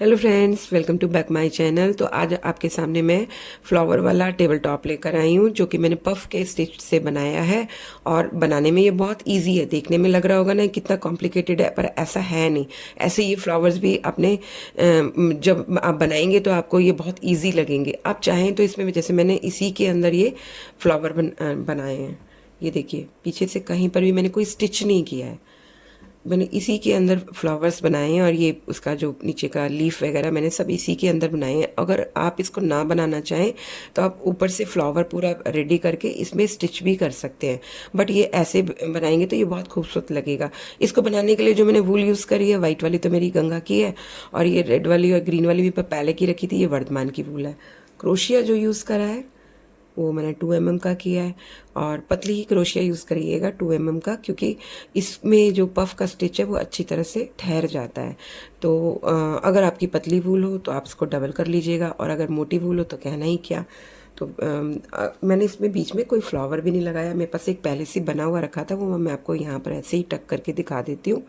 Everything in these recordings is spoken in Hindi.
Hello friends, welcome to back my channel. तो आज आपके सामने मैं फ्लावर वाला टेबल टॉप लेकर आई हूँ, जो कि मैंने पफ के स्टिच से बनाया है। और बनाने में ये बहुत इजी है। देखने में लग रहा होगा ना कितना कॉम्प्लिकेटेड है, पर ऐसा है नहीं। ऐसे ये फ्लावर्स भी अपने जब आप बनाएंगे तो आपको ये बहुत ईजी लगेंगे। आप चाहें तो इसमें जैसे मैंने इसी के अंदर ये फ्लावर बनाए हैं। ये देखिए, पीछे से कहीं पर भी मैंने कोई स्टिच नहीं किया है। मैंने इसी के अंदर फ्लावर्स बनाए हैं, और ये उसका जो नीचे का लीफ वगैरह मैंने सब इसी के अंदर बनाए हैं। अगर आप इसको ना बनाना चाहें तो आप ऊपर से फ्लावर पूरा रेडी करके इसमें स्टिच भी कर सकते हैं। बट ये ऐसे बनाएंगे तो ये बहुत खूबसूरत लगेगा। इसको बनाने के लिए जो मैंने वूल यूज़ करी है, वाइट वाली तो मेरी गंगा की है, और ये रेड वाली और ग्रीन वाली भी पहले की रखी थी, ये वर्धमान की वूल है। क्रोशिया जो यूज़ करा है वो मैंने 2 mm का किया है, और पतली ही क्रोशिया यूज़ करिएगा 2 mm का, क्योंकि इसमें जो पफ का स्टिच है वो अच्छी तरह से ठहर जाता है। तो अगर आपकी पतली वूल हो तो आप इसको डबल कर लीजिएगा, और अगर मोटी वूल हो तो कहना ही क्या। तो मैंने इसमें बीच में कोई फ्लावर भी नहीं लगाया। मेरे पास एक पहले से बना हुआ रखा था, वो मैं आपको यहाँ पर ऐसे ही टक करके दिखा देती हूँ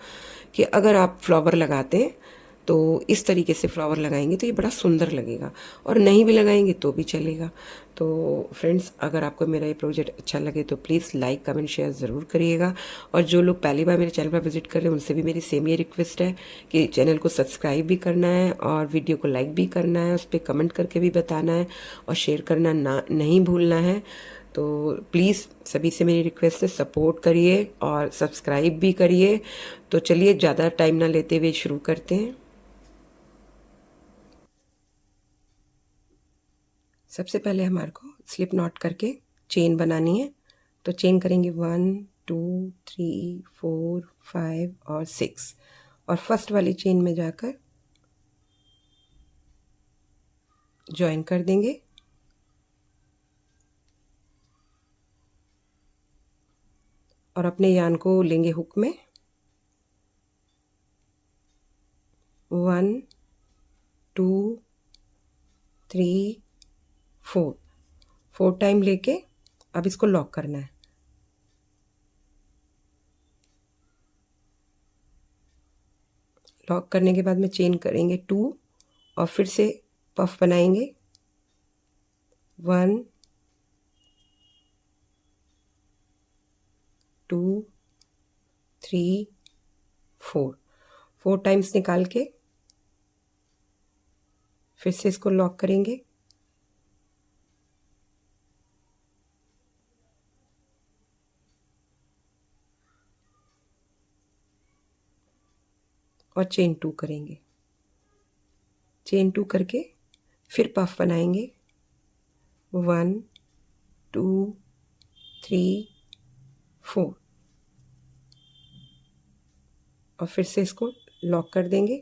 कि अगर आप फ्लावर लगाते हैं तो इस तरीके से फ्लावर लगाएंगे तो ये बड़ा सुंदर लगेगा, और नहीं भी लगाएंगे तो भी चलेगा। तो फ्रेंड्स, अगर आपको मेरा ये प्रोजेक्ट अच्छा लगे तो प्लीज़ लाइक कमेंट शेयर ज़रूर करिएगा। और जो लोग पहली बार मेरे चैनल पर विजिट कर रहे हैं उनसे भी मेरी सेम ये रिक्वेस्ट है कि चैनल को सब्सक्राइब भी करना है, और वीडियो को लाइक भी करना है, उस पर कमेंट करके भी बताना है, और शेयर करना ना नहीं भूलना है। तो प्लीज़ सभी से मेरी रिक्वेस्ट है, सपोर्ट करिए और सब्सक्राइब भी करिए। तो चलिए, ज़्यादा टाइम ना लेते हुए शुरू करते हैं। सबसे पहले हमारे को स्लिप नॉट करके चेन बनानी है। तो चेन करेंगे 1 2 3 4 5 और 6, और फर्स्ट वाली चेन में जाकर ज्वाइन कर देंगे। और अपने यान को लेंगे हुक में 1 2 3 4 4 टाइम लेके अब इसको लॉक करना है। लॉक करने के बाद में चेन करेंगे 2, और फिर से पफ बनाएंगे 1 2 3 4 4 टाइम्स निकाल के फिर से इसको लॉक करेंगे, और चेन 2 करेंगे। चेन 2 करके फिर पफ बनाएंगे 1 2 3 4, और फिर से इसको लॉक कर देंगे।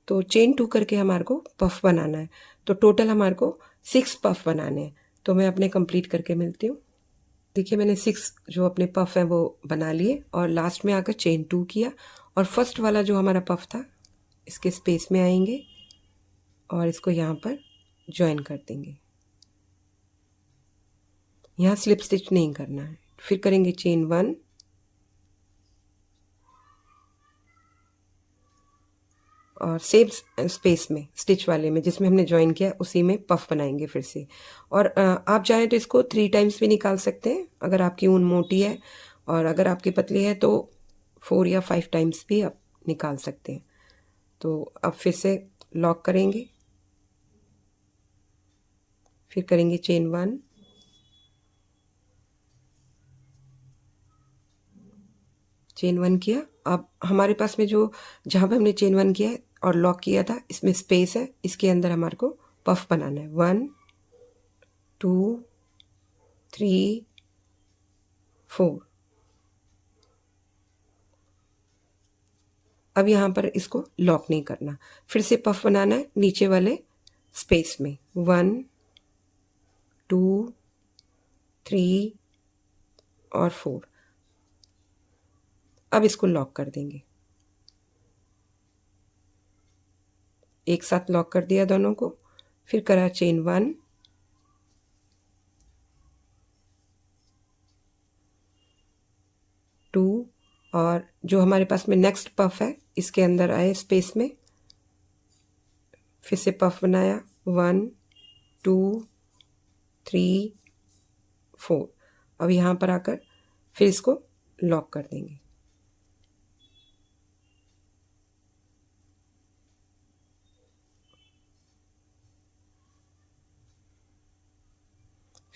तो चेन 2 करके हमारे को पफ बनाना है। तो टोटल हमारे को 6 पफ बनाने हैं। तो मैं अपने कंप्लीट करके मिलती हूँ। देखिए, मैंने 6 जो अपने पफ हैं वो बना लिए, और लास्ट में आकर चेन 2 किया, और फर्स्ट वाला जो हमारा पफ था इसके स्पेस में आएंगे और इसको यहाँ पर ज्वाइन कर देंगे। यहाँ स्लिप स्टिच नहीं करना है। फिर करेंगे चेन 1, और सेम स्पेस में स्टिच वाले में जिसमें हमने ज्वाइन किया उसी में पफ बनाएंगे फिर से। और आप चाहें तो इसको 3 टाइम्स भी निकाल सकते हैं, अगर आपकी ऊन मोटी है, और अगर आपकी पतली है तो 4 या 5 टाइम्स भी आप निकाल सकते हैं। तो अब फिर से लॉक करेंगे, फिर करेंगे चेन 1, चेन 1 किया। अब हमारे पास में जो जहाँ पे हमने चेन 1 किया है और लॉक किया था, इसमें स्पेस है, इसके अंदर हमारे को पफ बनाना है 1 2 3 4। अब यहाँ पर इसको लॉक नहीं करना, फिर से पफ बनाना है नीचे वाले स्पेस में 1 2 3 और 4। अब इसको लॉक कर देंगे, एक साथ लॉक कर दिया दोनों को। फिर करा चेन 1, 2 और जो हमारे पास में नेक्स्ट पफ है इसके अंदर आए स्पेस में, फिर से पफ बनाया 1 2 3 4। अब यहाँ पर आकर फिर इसको लॉक कर देंगे।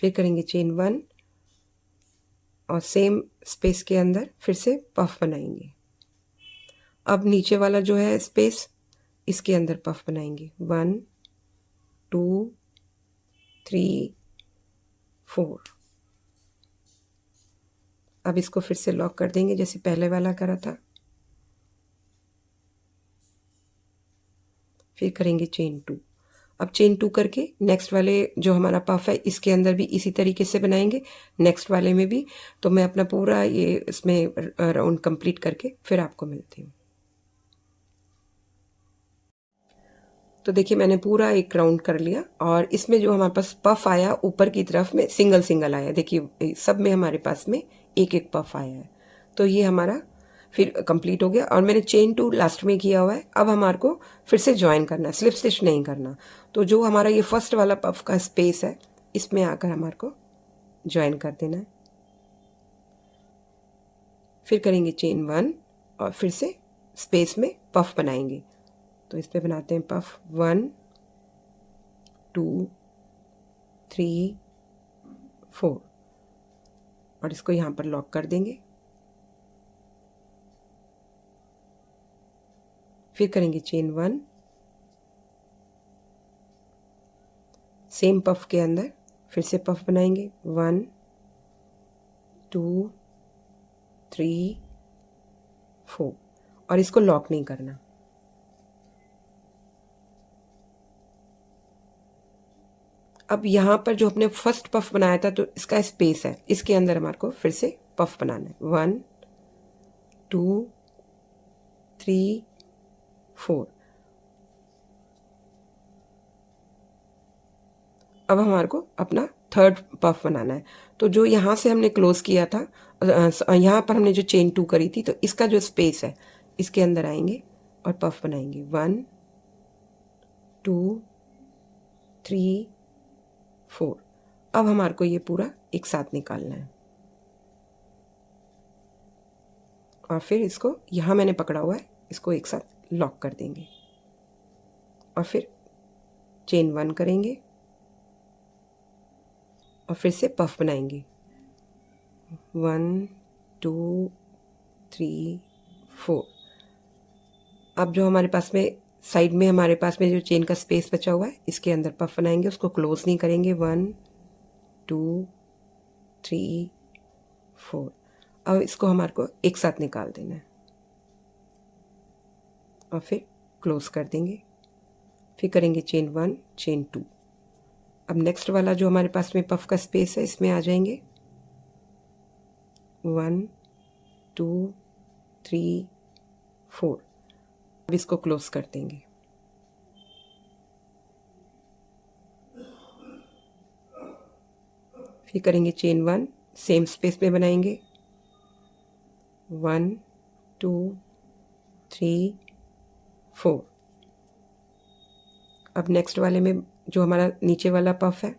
फिर करेंगे चेन 1 और सेम स्पेस के अंदर फिर से पफ बनाएंगे। अब नीचे वाला जो है स्पेस इसके अंदर पफ बनाएंगे 1 2 3 4। अब इसको फिर से लॉक कर देंगे जैसे पहले वाला करा था। फिर करेंगे चेन 2। अब चेन 2 करके नेक्स्ट वाले जो हमारा पफ है इसके अंदर भी इसी तरीके से बनाएंगे, नेक्स्ट वाले में भी। तो मैं अपना पूरा ये इसमें राउंड कंप्लीट करके फिर आपको मिलती हूँ। तो देखिए मैंने पूरा एक राउंड कर लिया और इसमें जो हमारे पास पफ आया ऊपर की तरफ में सिंगल सिंगल आया। देखिए सब में हमारे पास में एक एक पफ आया है। तो ये हमारा फिर कंप्लीट हो गया और मैंने चेन 2 लास्ट में किया हुआ है। अब हमारे को फिर से ज्वाइन करना है, स्लिप स्टिच नहीं करना। तो जो हमारा ये फर्स्ट वाला पफ का स्पेस है इसमें आकर हमारे को ज्वाइन कर देना है। फिर करेंगे चेन 1 और फिर से स्पेस में पफ बनाएंगे। तो इस पे बनाते हैं पफ 1 2 3 4 और इसको यहाँ पर लॉक कर देंगे। फिर करेंगे चेन 1, सेम पफ के अंदर फिर से पफ बनाएंगे 1 2 3 4 और इसको लॉक नहीं करना। अब यहाँ पर जो अपने फर्स्ट पफ बनाया था तो इसका स्पेस है, इसके अंदर हमारे को फिर से पफ बनाना है 1 2 3 4। अब हमारे को अपना थर्ड पफ बनाना है। तो जो यहाँ से हमने क्लोज किया था, यहाँ पर हमने जो चेन 2 करी थी तो इसका जो स्पेस है इसके अंदर आएंगे और पफ बनाएंगे 1 2 3 4। अब हमारे को ये पूरा एक साथ निकालना है और फिर इसको यहाँ मैंने पकड़ा हुआ है, इसको एक साथ लॉक कर देंगे और फिर चेन 1 करेंगे और फिर से पफ बनाएंगे 1 2 3 4। अब जो हमारे पास में साइड में हमारे पास में जो चेन का स्पेस बचा हुआ है इसके अंदर पफ बनाएंगे, उसको क्लोज नहीं करेंगे 1 2 3 4। अब इसको हमारे को एक साथ निकाल देना है और फिर क्लोज कर देंगे। फिर करेंगे चेन 1 चेन 2। अब नेक्स्ट वाला जो हमारे पास में पफ का स्पेस है इसमें आ जाएंगे 1 2 3 4। अब इसको क्लोज कर देंगे। फिर करेंगे चेन 1, सेम स्पेस में बनाएंगे 1 2 3 4। अब नेक्स्ट वाले में जो हमारा नीचे वाला पफ है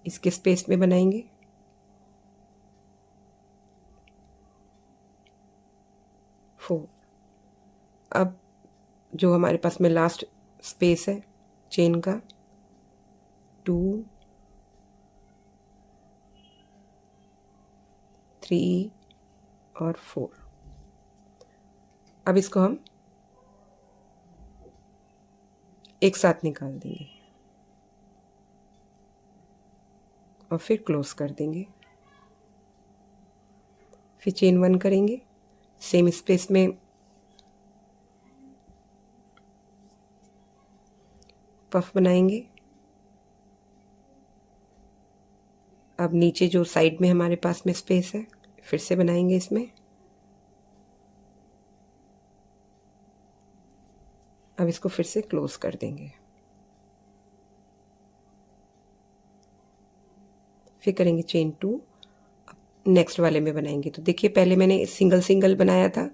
इसके स्पेस में बनाएंगे 4। अब जो हमारे पास में लास्ट स्पेस है चेन का 2 3 और 4। अब इसको हम एक साथ निकाल देंगे और फिर क्लोज कर देंगे। फिर चेन 1 करेंगे, सेम स्पेस में पफ बनाएंगे। अब नीचे जो साइड में हमारे पास में स्पेस है फिर से बनाएंगे इसमें। अब इसको फिर से क्लोज कर देंगे। फिर करेंगे चेन 2, नेक्स्ट वाले में बनाएंगे। तो देखिए पहले मैंने सिंगल सिंगल बनाया था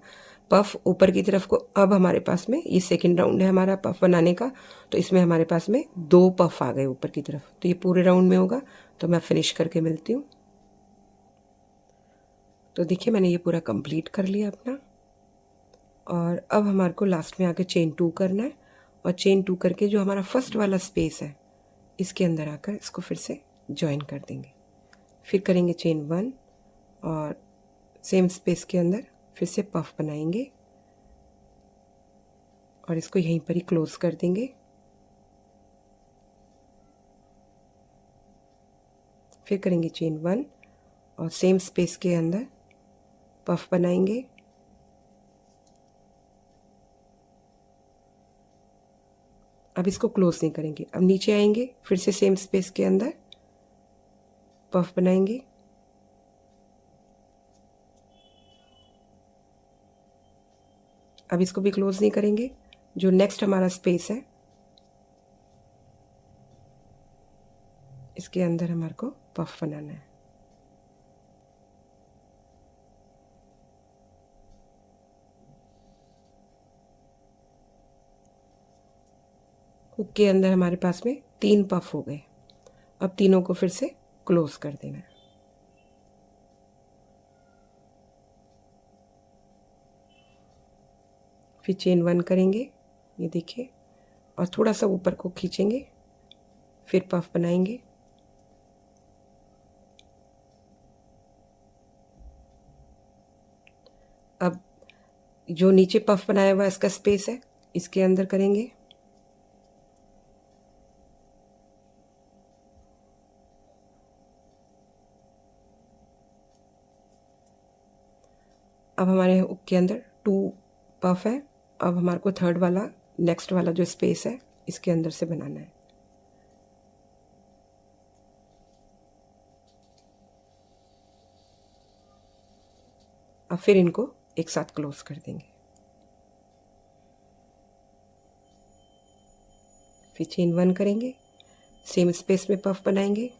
पफ ऊपर की तरफ को, अब हमारे पास में ये सेकंड राउंड है हमारा पफ बनाने का, तो इसमें हमारे पास में 2 पफ आ गए ऊपर की तरफ। तो ये पूरे राउंड में होगा। तो मैं फिनिश करके मिलती हूँ। तो देखिए मैंने ये पूरा कंप्लीट कर लिया अपना, और अब हमारे को लास्ट में आके चेन 2 करना है, और चेन 2 करके जो हमारा फर्स्ट वाला स्पेस है इसके अंदर आकर इसको फिर से ज्वाइन कर देंगे। फिर करेंगे चेन 1 और सेम स्पेस के अंदर फिर से पफ बनाएंगे और इसको यहीं पर ही क्लोज कर देंगे। फिर करेंगे चेन 1 और सेम स्पेस के अंदर पफ बनाएंगे, अब इसको क्लोज नहीं करेंगे। अब नीचे आएंगे, फिर से सेम स्पेस के अंदर पफ बनाएंगे, अब इसको भी क्लोज नहीं करेंगे। जो नेक्स्ट हमारा स्पेस है इसके अंदर हमारे को पफ बनाना है। हुक के अंदर हमारे पास में 3 पफ हो गए। अब तीनों को फिर से क्लोज कर देना है। फिर चेन 1 करेंगे, ये देखिए, और थोड़ा सा ऊपर को खींचेंगे, फिर पफ बनाएंगे, अब जो नीचे पफ बनाया हुआ इसका स्पेस है इसके अंदर करेंगे, अब हमारे हुक के अंदर 2 पफ है। अब हमारे को थर्ड वाला नेक्स्ट वाला जो स्पेस है इसके अंदर से बनाना है। अब फिर इनको एक साथ क्लोज कर देंगे। फिर चेन 1 करेंगे, सेम स्पेस में पफ बनाएंगे,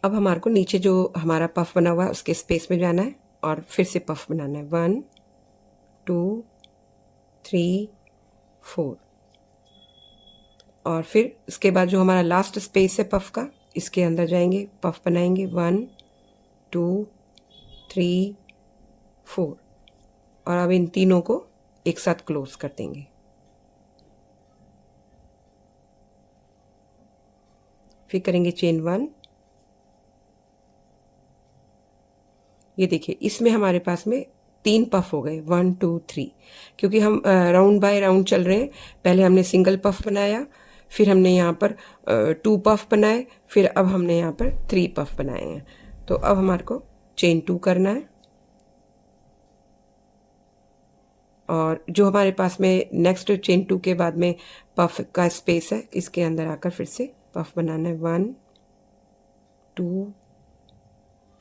अब हमारे को नीचे जो हमारा पफ बना हुआ है उसके स्पेस में जाना है और फिर से पफ बनाना है। 1 2 3 4, और फिर इसके बाद जो हमारा लास्ट स्पेस है पफ का इसके अंदर जाएंगे, पफ बनाएंगे 1 2 3 4, और अब इन तीनों को एक साथ क्लोज कर देंगे। फिर करेंगे चेन 1, ये देखिए इसमें हमारे पास में 3 पफ हो गए 1 2 3, क्योंकि हम राउंड बाय राउंड चल रहे हैं। पहले हमने सिंगल पफ बनाया, फिर हमने यहाँ पर 2 पफ बनाए, फिर अब हमने यहाँ पर 3 पफ बनाए हैं। तो अब हमारे को चेन 2 करना है, और जो हमारे पास में नेक्स्ट चेन 2 के बाद में पफ का स्पेस है इसके अंदर आकर फिर से पफ बनाना है 1 2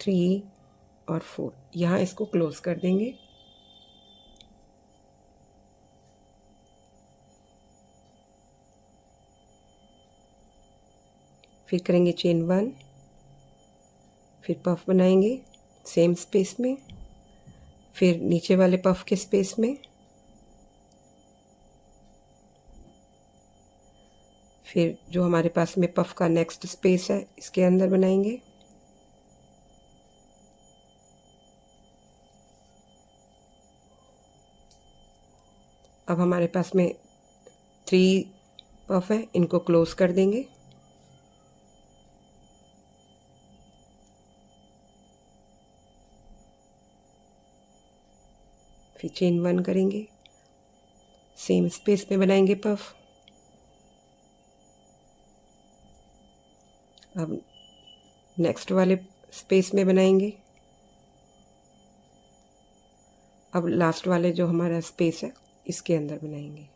3 और 4, यहाँ इसको क्लोज कर देंगे। फिर करेंगे चेन 1, फिर पफ बनाएंगे सेम स्पेस में, फिर नीचे वाले पफ के स्पेस में, फिर जो हमारे पास में पफ का नेक्स्ट स्पेस है इसके अंदर बनाएंगे, अब हमारे पास में 3 पफ है, इनको क्लोज कर देंगे। फिर चेन 1 करेंगे, सेम स्पेस में बनाएंगे पफ, अब नेक्स्ट वाले स्पेस में बनाएंगे, अब लास्ट वाले जो हमारा स्पेस है इसके अंदर बनाएंगे।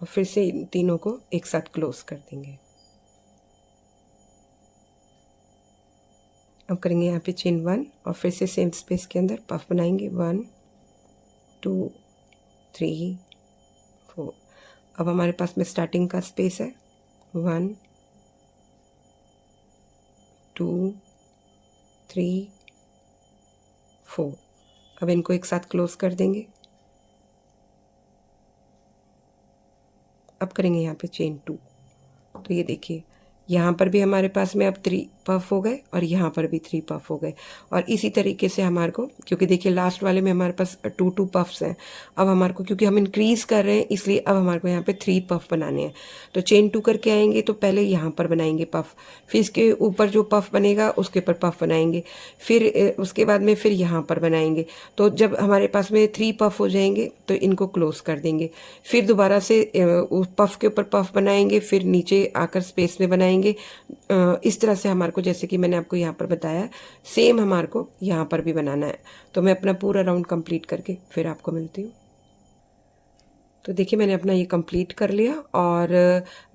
और फिर से इन तीनों को एक साथ क्लोज कर देंगे। अब करेंगे यहाँ पे चेन 1 और फिर से सेम स्पेस के अंदर पफ बनाएंगे 1 2 3 4। अब हमारे पास में स्टार्टिंग का स्पेस है 1 2 3 4। अब इनको एक साथ क्लोज कर देंगे। अब करेंगे यहाँ पे चेन 2। तो ये देखिए यहाँ पर भी हमारे पास में अब 3 पफ हो गए और यहाँ पर भी 3 पफ हो गए। और इसी तरीके से हमारे को, क्योंकि देखिए लास्ट वाले में हमारे पास 2 पफ्स हैं, अब हमारे को क्योंकि हम इंक्रीज कर रहे हैं इसलिए अब हमारे को यहाँ पे 3 पफ बनाने हैं। तो चेन 2 करके आएंगे तो पहले यहाँ पर बनाएंगे पफ, फिर इसके ऊपर जो पफ बनेगा उसके ऊपर पफ बनाएंगे, फिर उसके बाद में फिर यहाँ पर बनाएंगे। तो जब हमारे पास में 3 पफ हो जाएंगे तो इनको क्लोज कर देंगे, फिर दोबारा से उस पफ के ऊपर पफ बनाएंगे, फिर नीचे आकर स्पेस में बनाएंगे। इस तरह से हमारे को, जैसे कि मैंने आपको यहाँ पर बताया, सेम हमारे को यहाँ पर भी बनाना है। तो मैं अपना पूरा राउंड कंप्लीट करके फिर आपको मिलती हूँ। तो देखिए मैंने अपना ये कंप्लीट कर लिया और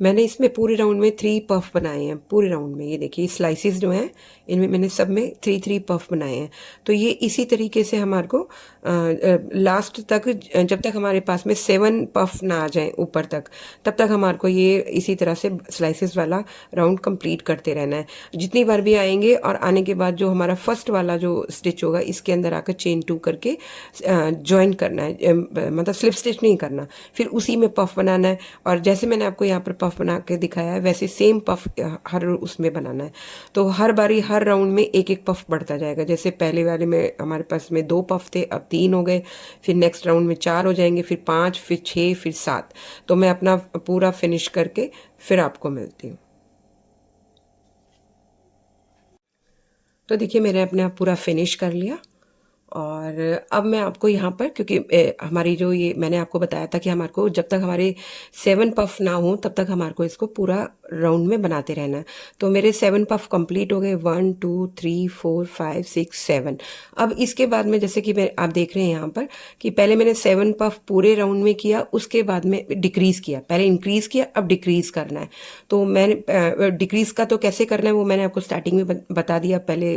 मैंने इसमें पूरे राउंड में 3 पफ बनाए हैं। पूरे राउंड में ये देखिए स्लाइसिस जो हैं इनमें मैंने सब में 3 पफ बनाए हैं। तो ये इसी तरीके से हमारे को लास्ट तक, जब तक हमारे पास में 7 पफ ना आ जाए ऊपर तक, तब तक हमारे को ये इसी तरह से स्लाइसिस वाला राउंड कंप्लीट करते रहना है। जितनी बार भी आएंगे और आने के बाद जो हमारा फर्स्ट वाला जो स्टिच होगा इसके अंदर आकर चेन 2 करके ज्वाइन करना है, मतलब स्लिप स्टिच नहीं करना, फिर उसी में पफ बनाना है। और जैसे मैंने आपको यहाँ पर पफ बना के दिखाया है वैसे सेम पफ हर उसमें बनाना है। तो हर बारी हर राउंड में एक एक पफ बढ़ता जाएगा। जैसे पहले वाले में हमारे पास में 2 पफ थे, अब 3 हो गए, फिर नेक्स्ट राउंड में 4 हो जाएंगे, फिर 5, फिर 6, फिर 7। तो मैं अपना पूरा फिनिश करके फिर आपको मिलती हूँ। तो देखिए मैंने अपने आप पूरा फिनिश कर लिया और अब मैं आपको यहाँ पर, क्योंकि हमारी जो ये मैंने आपको बताया था कि हमारे को जब तक हमारे 7 पफ ना हो तब तक हमारे को इसको पूरा राउंड में बनाते रहना है। तो मेरे 7 पफ कंप्लीट हो गए, 1 2 3 4 5 6 7। अब इसके बाद में जैसे कि मैं, आप देख रहे हैं यहाँ पर कि पहले मैंने 7 पफ पूरे राउंड में किया, उसके बाद में डिक्रीज किया, पहले इंक्रीज किया अब डिक्रीज करना है। तो मैंने डिक्रीज का तो कैसे करना है वो मैंने आपको स्टार्टिंग में बता दिया। पहले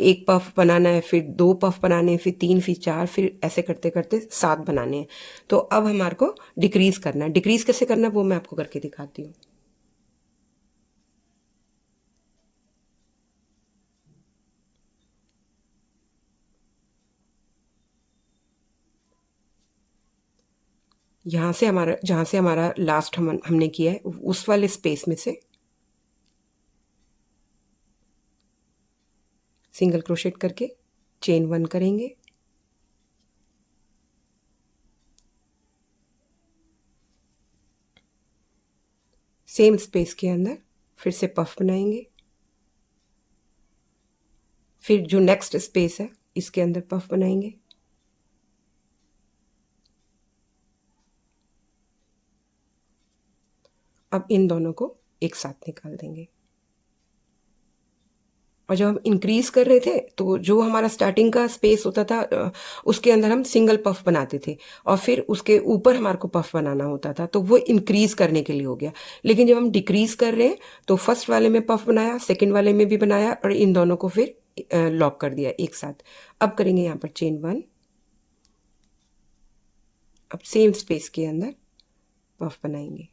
1 पफ बनाना है, फिर 2 पफ बनाने हैं, फिर 3, फिर 4, फिर ऐसे करते करते 7 बनाने हैं। तो अब हमारे को डिक्रीज करना है। डिक्रीज कैसे करना है वो मैं आपको करके दिखाती हूँ। यहाँ से हमारा, जहाँ से हमारा लास्ट हमने किया है उस वाले स्पेस में से सिंगल क्रोशेट करके चेन 1 करेंगे, सेम स्पेस के अंदर फिर से पफ बनाएंगे, फिर जो नेक्स्ट स्पेस है इसके अंदर पफ बनाएंगे, अब इन दोनों को एक साथ निकाल देंगे। और जब हम इंक्रीज कर रहे थे तो जो हमारा स्टार्टिंग का स्पेस होता था उसके अंदर हम सिंगल पफ बनाते थे और फिर उसके ऊपर हमारे को पफ बनाना होता था, तो वो इंक्रीज करने के लिए हो गया। लेकिन जब हम डिक्रीज कर रहे हैं तो फर्स्ट वाले में पफ बनाया, सेकंड वाले में भी बनाया और इन दोनों को फिर लॉक कर दिया एक साथ। अब करेंगे यहाँ पर चेन 1, अब सेम स्पेस के अंदर पफ बनाएंगे,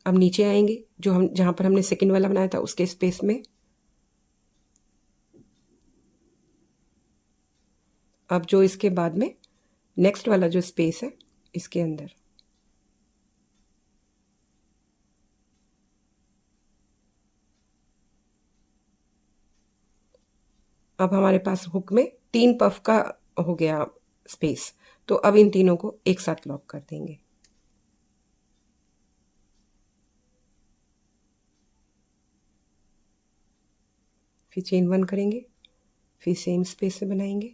अब नीचे आएंगे जो हम, जहां पर हमने सेकंड वाला बनाया था उसके स्पेस में, अब जो इसके बाद में नेक्स्ट वाला जो स्पेस है इसके अंदर अब हमारे पास हुक में 3 पफ का हो गया स्पेस। तो अब इन तीनों को एक साथ लॉक कर देंगे, फिर चेन 1 करेंगे, फिर सेम स्पेस से बनाएंगे,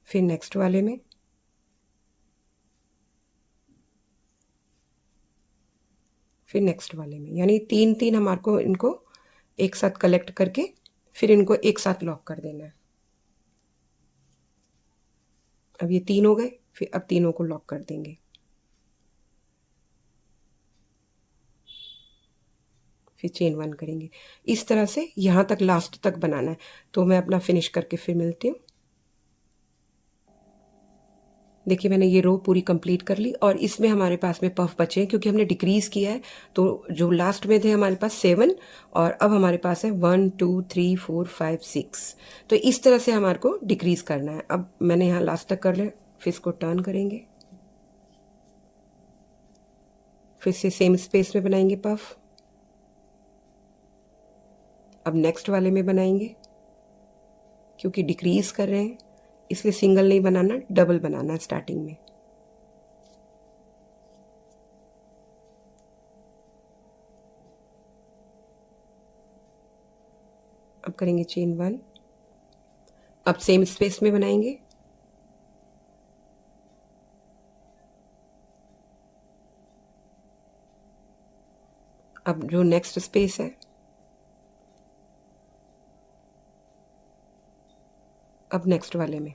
फिर नेक्स्ट वाले में फिर नेक्स्ट वाले में, यानी 3 हमारे को इनको एक साथ कलेक्ट करके फिर इनको एक साथ लॉक कर देना है। अब ये 3 हो गए, फिर अब तीनों को लॉक कर देंगे। फिर चेन 1 करेंगे। इस तरह से यहाँ तक लास्ट तक बनाना है। तो मैं अपना फिनिश करके फिर मिलती हूँ। देखिए मैंने ये रो पूरी कंप्लीट कर ली और इसमें हमारे पास में पफ बचे हैं क्योंकि हमने डिक्रीज़ किया है। तो जो लास्ट में थे हमारे पास 7 और अब हमारे पास है 1 2 3 4 5 6। तो इस तरह से हमारे को डिक्रीज़ करना है। अब मैंने यहाँ लास्ट तक कर लिया, फिर इसको टर्न करेंगे, फिर से सेम स्पेस में बनाएंगे पफ। अब नेक्स्ट वाले में बनाएंगे, क्योंकि डिक्रीज़ कर रहे हैं इसलिए सिंगल नहीं बनाना, डबल बनाना है स्टार्टिंग में। अब करेंगे चेन 1। अब सेम स्पेस में बनाएंगे, अब जो नेक्स्ट स्पेस है, अब नेक्स्ट वाले में।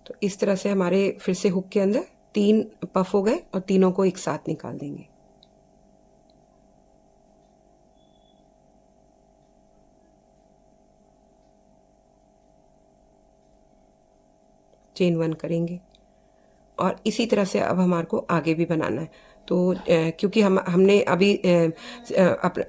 तो इस तरह से हमारे फिर से हुक के अंदर 3 पफ हो गए और तीनों को एक साथ निकाल देंगे। चेन 1 करेंगे और इसी तरह से अब हमारे को आगे भी बनाना है। तो क्योंकि हमने अभी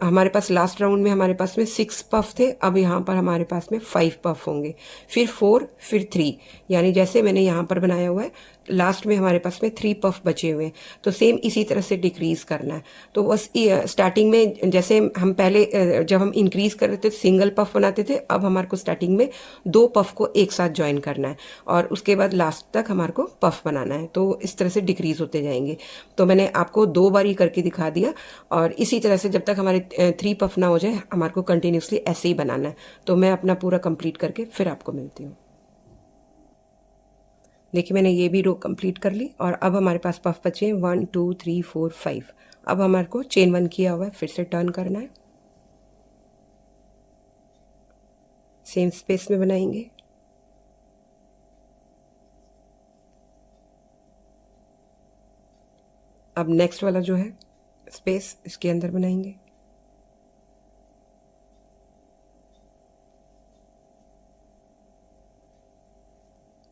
हमारे पास लास्ट राउंड में हमारे पास में 6 पफ थे, अब यहाँ पर हमारे पास में 5 पफ होंगे, फिर 4, फिर 3, यानी जैसे मैंने यहाँ पर बनाया हुआ है लास्ट में हमारे पास में 3 पफ बचे हुए हैं। तो सेम इसी तरह से डिक्रीज़ करना है। तो बस स्टार्टिंग में जैसे हम पहले जब हम इंक्रीज़ कर रहे थे सिंगल पफ बनाते थे, अब हमारे को स्टार्टिंग में 2 पफ को एक साथ ज्वाइन करना है और उसके बाद लास्ट तक हमारे को पफ बनाना है। तो इस तरह से डिक्रीज़ होते जाएंगे। तो मैंने आपको 2 बार ही करके दिखा दिया और इसी तरह से जब तक हमारे 3 पफ ना हो जाए हमारे को कंटिन्यूसली ऐसे ही बनाना है। तो मैं अपना पूरा कंप्लीट करके फिर आपको मिलती हूँ। देखिए मैंने ये भी रो कंप्लीट कर ली और अब हमारे पास पफ बचे हैं 1 2 3 4 5। अब हमारे को चेन 1 किया हुआ है, फिर से टर्न करना है, सेम स्पेस में बनाएंगे। अब नेक्स्ट वाला जो है स्पेस इसके अंदर बनाएंगे,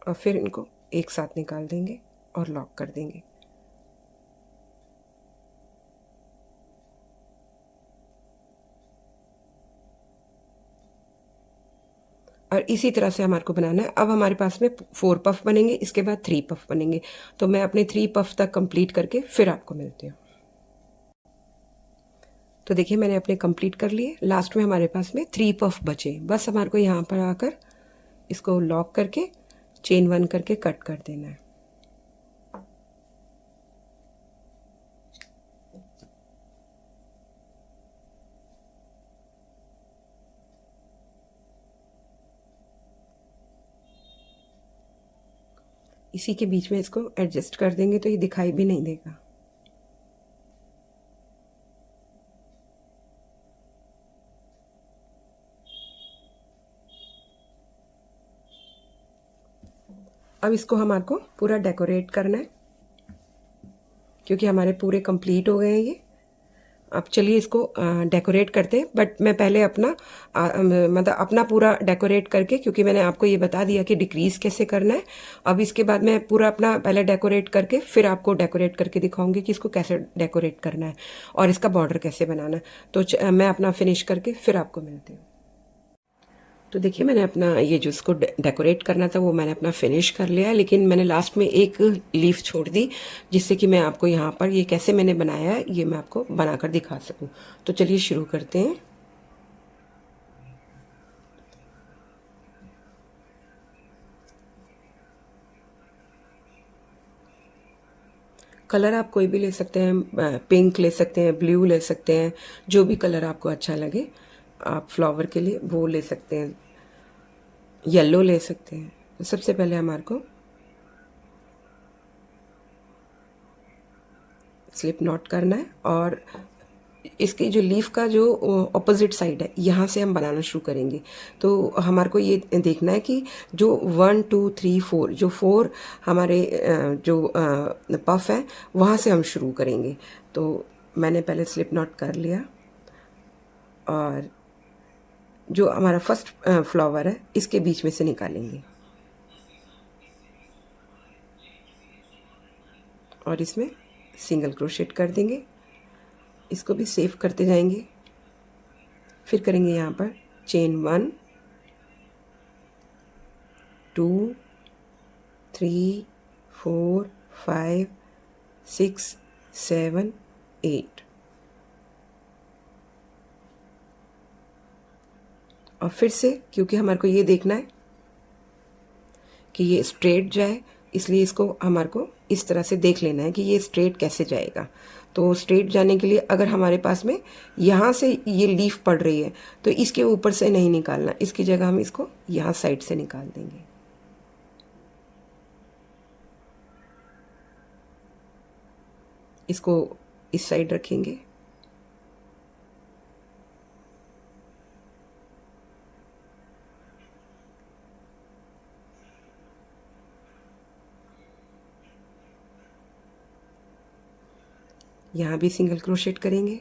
और फिर इनको एक साथ निकाल देंगे और लॉक कर देंगे। और इसी तरह से हमारे को बनाना है। अब हमारे पास में 4 पफ बनेंगे, इसके बाद 3 पफ बनेंगे। तो मैं अपने 3 पफ तक कंप्लीट करके फिर आपको मिलती हूँ। तो देखिए मैंने अपने कंप्लीट कर लिए। लास्ट में हमारे पास में 3 पफ बचे, बस हमारे को यहाँ पर आकर इसको लॉक करके चेन 1 करके कट कर देना है। इसी के बीच में इसको एडजस्ट कर देंगे तो ये दिखाई भी नहीं देगा। अब इसको हमारे को पूरा डेकोरेट करना है क्योंकि हमारे पूरे कंप्लीट हो गए हैं ये। अब चलिए इसको डेकोरेट करते हैं, बट मैं पहले अपना मतलब अपना पूरा डेकोरेट करके, क्योंकि मैंने आपको ये बता दिया कि डिक्रीज़ कैसे करना है। अब इसके बाद मैं पूरा अपना पहले डेकोरेट करके फिर आपको डेकोरेट करके दिखाऊंगी कि इसको कैसे डेकोरेट करना है और इसका बॉर्डर कैसे बनाना है। तो मैं अपना फिनिश करके फिर आपको मिलती हूँ। तो देखिए मैंने अपना ये जो इसको डेकोरेट करना था वो मैंने अपना फिनिश कर लिया, लेकिन मैंने लास्ट में एक लीफ छोड़ दी जिससे कि मैं आपको यहाँ पर ये कैसे मैंने बनाया है ये मैं आपको बनाकर दिखा सकूँ। तो चलिए शुरू करते हैं। कलर आप कोई भी ले सकते हैं, पिंक ले सकते हैं, ब्लू ले सकते हैं, जो भी कलर आपको अच्छा लगे आप फ्लावर के लिए वो ले सकते हैं, येलो ले सकते हैं। तो सबसे पहले हमारे को स्लिप नॉट करना है और इसकी जो लीफ का जो ऑपोजिट साइड है यहाँ से हम बनाना शुरू करेंगे। तो हमारे को ये देखना है कि जो 1 2 3 4 जो 4 हमारे जो पफ है वहाँ से हम शुरू करेंगे। तो मैंने पहले स्लिप नॉट कर लिया और जो हमारा फर्स्ट फ्लावर है इसके बीच में से निकालेंगे और इसमें सिंगल क्रोशेट कर देंगे। इसको भी सेव करते जाएंगे। फिर करेंगे यहाँ पर चेन 1 2 3 4 5 6 7 8 और फिर से क्योंकि हमारे को ये देखना है कि ये स्ट्रेट जाए, इसलिए इसको हमारे को इस तरह से देख लेना है कि ये स्ट्रेट कैसे जाएगा। तो स्ट्रेट जाने के लिए अगर हमारे पास में यहाँ से ये लीफ पड़ रही है तो इसके ऊपर से नहीं निकालना, इसकी जगह हम इसको यहाँ साइड से निकाल देंगे। इसको इस साइड रखेंगे। यहाँ भी सिंगल क्रोशेट करेंगे।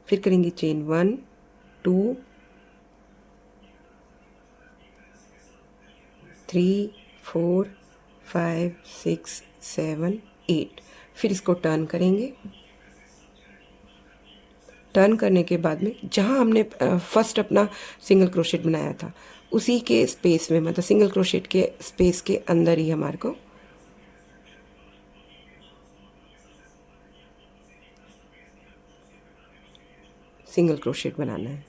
फिर करेंगे चेन 1 2 3 4 5 6 7 8। फिर इसको टर्न करेंगे। टर्न करने के बाद में जहाँ हमने फर्स्ट अपना सिंगल क्रोशेट बनाया था उसी के स्पेस में, मतलब सिंगल क्रोशेट के स्पेस के अंदर ही हमारे को सिंगल क्रोशेट बनाना है।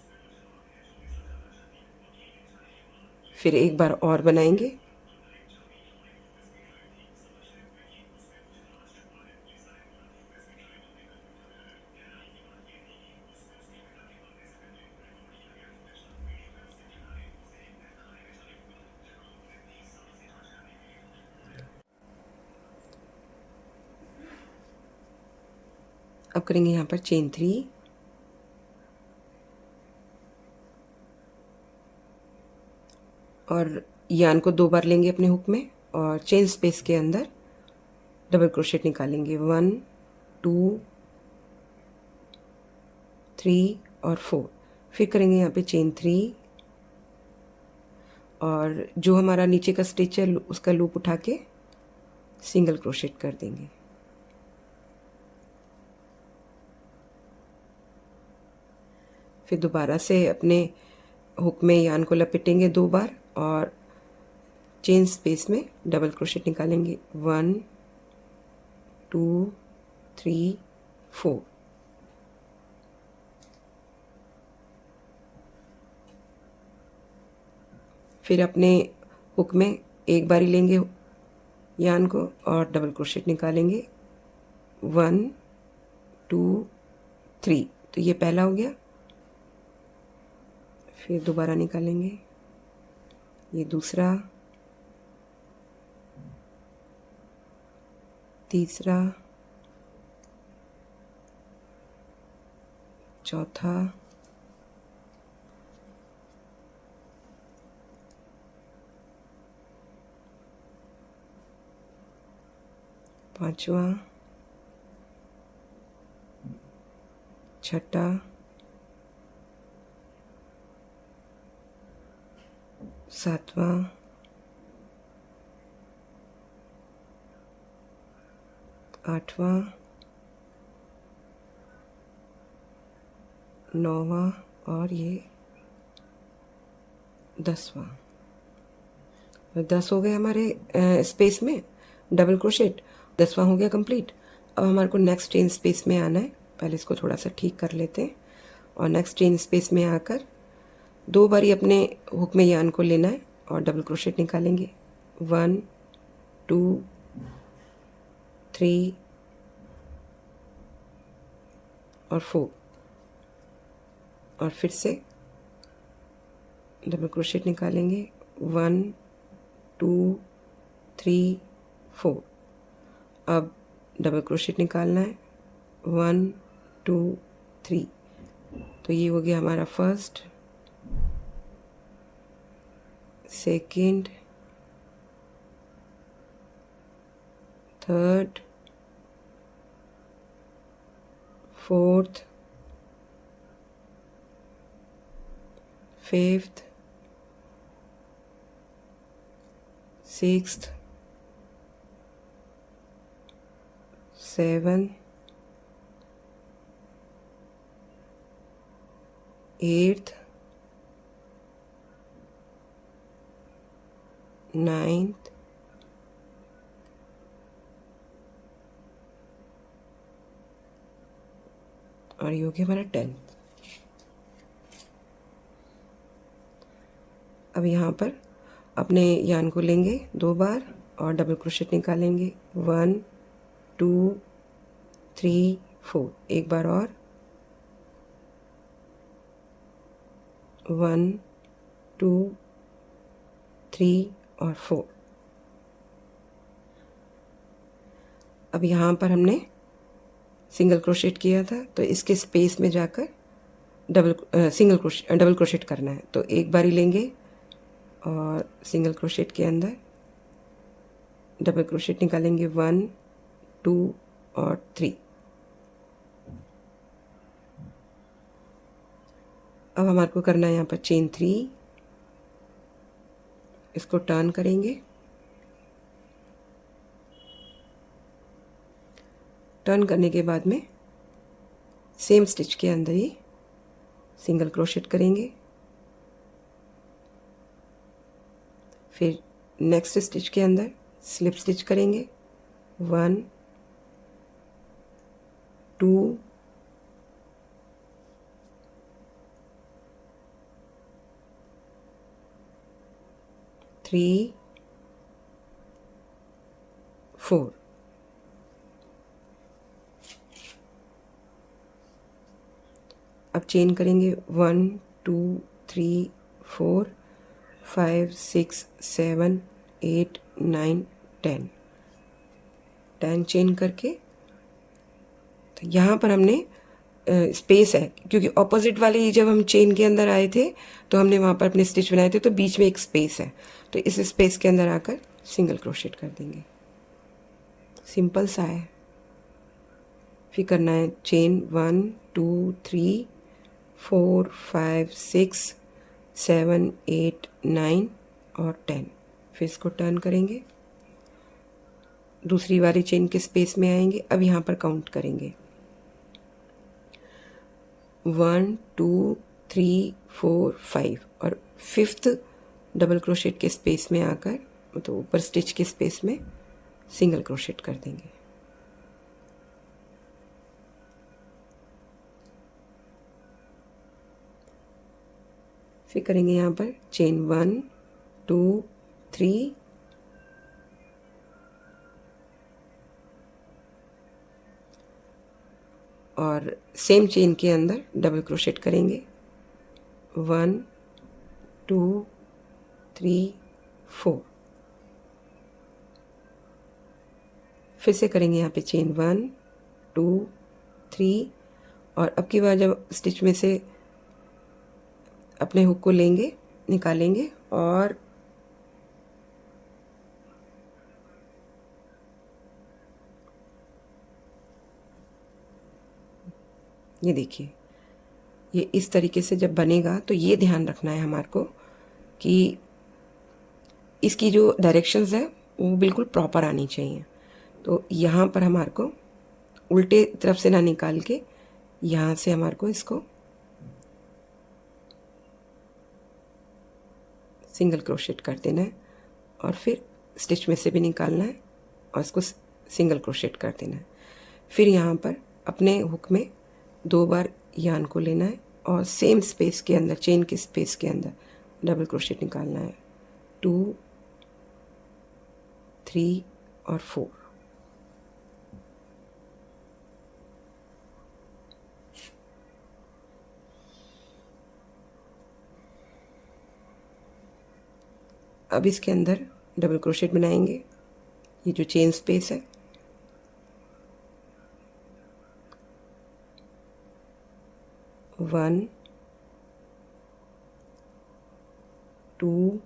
फिर एक बार और बनाएंगे। अब करेंगे यहाँ पर चेन 3 और यान को 2 बार लेंगे अपने हुक में और चेन स्पेस के अंदर डबल क्रोशेट निकालेंगे 1 2 3 और 4। फिर करेंगे यहाँ पे चेन 3 और जो हमारा नीचे का स्टिच है उसका लूप उठा के सिंगल क्रोशेट कर देंगे। फिर दोबारा से अपने हुक में यान को लपेटेंगे 2 बार और चेन स्पेस में डबल क्रोशेट निकालेंगे 1 2 3 4। फिर अपने हुक में एक बारी लेंगे यान को और डबल क्रोशेट निकालेंगे 1 2 3। तो ये पहला हो गया। फिर दोबारा निकालेंगे, ये दूसरा, तीसरा, चौथा, पांचवा, छठा, सातवां, आठवां, नौवां और ये 10वां। 10 हो गए हमारे स्पेस में डबल क्रोशेट, 10वां हो गया कंप्लीट। अब हमारे को नेक्स्ट चेन स्पेस में आना है। पहले इसको थोड़ा सा ठीक कर लेते हैं और नेक्स्ट चेन स्पेस में आकर 2 बारी अपने हुक में यान को लेना है और डबल क्रोशेट निकालेंगे 1 2 3 और 4 और फिर से डबल क्रोशेट निकालेंगे 1 2 3 4। अब डबल क्रोशेट निकालना है, 1 2 3। तो ये हो गया हमारा first, second, third, fourth, fifth, sixth, seven, eighth, ninth, और ये हो गया हमारा 10th। अब यहाँ पर अपने यान को लेंगे 2 बार और डबल क्रोशेट निकालेंगे, 1 2 3 4। एक बार और, 1 2 3 और 4। अब यहाँ पर हमने सिंगल क्रोशेट किया था, तो इसके स्पेस में जाकर डबल क्रोशेट करना है। तो एक बारी लेंगे और सिंगल क्रोशेट के अंदर डबल क्रोशेट निकालेंगे, 1 2 और 3। अब हमारे को करना है यहाँ पर चेन 3, इसको टर्न करेंगे, टर्न करने के बाद में सेम स्टिच के अंदर ही सिंगल क्रोशेट करेंगे, फिर नेक्स्ट स्टिच के अंदर स्लिप स्टिच करेंगे, 1 2 3 4। अब चेन करेंगे, 1 2 3 4 5 6 7 8 9 10। 10 चेन करके, तो यहाँ पर हमने स्पेस है, क्योंकि ऑपोजिट वाली जब हम चेन के अंदर आए थे तो हमने वहाँ पर अपने स्टिच बनाए थे, तो बीच में एक स्पेस है, तो इस स्पेस के अंदर आकर सिंगल क्रोशेट कर देंगे। सिंपल सा है। फिर करना है चेन 1 2 3 4 5 6 7 8 9 और 10। फिर इसको टर्न करेंगे, दूसरी वाली चेन के स्पेस में आएंगे। अब यहाँ पर काउंट करेंगे, 1 2 3 4 5 और फिफ्थ डबल क्रोशेट के स्पेस में आकर, मतलब ऊपर स्टिच के स्पेस में सिंगल क्रोशेट कर देंगे। फिर करेंगे यहाँ पर चेन 1 2 3 और सेम चेन के अंदर डबल क्रोशेट करेंगे, 1 2 3 4। फिर से करेंगे यहाँ पे चेन 1 2 3 और अब की बार जब स्टिच में से अपने हुक को लेंगे, निकालेंगे और ये देखिए, ये इस तरीके से जब बनेगा तो ये ध्यान रखना है हमारे को कि इसकी जो डायरेक्शंस है वो बिल्कुल प्रॉपर आनी चाहिए। तो यहाँ पर हमारे को उल्टे तरफ से ना निकाल के यहाँ से हमारे को इसको सिंगल क्रोशेट कर देना है और फिर स्टिच में से भी निकालना है और इसको सिंगल क्रोशेट कर देना है। फिर यहाँ पर अपने हुक में 2 बार यान को लेना है और सेम स्पेस के अंदर, चेन के स्पेस के अंदर डबल क्रोशेट निकालना है, 2 3 और 4। अब इसके अंदर डबल क्रोशेट बनाएंगे, ये जो चेन स्पेस है 1 2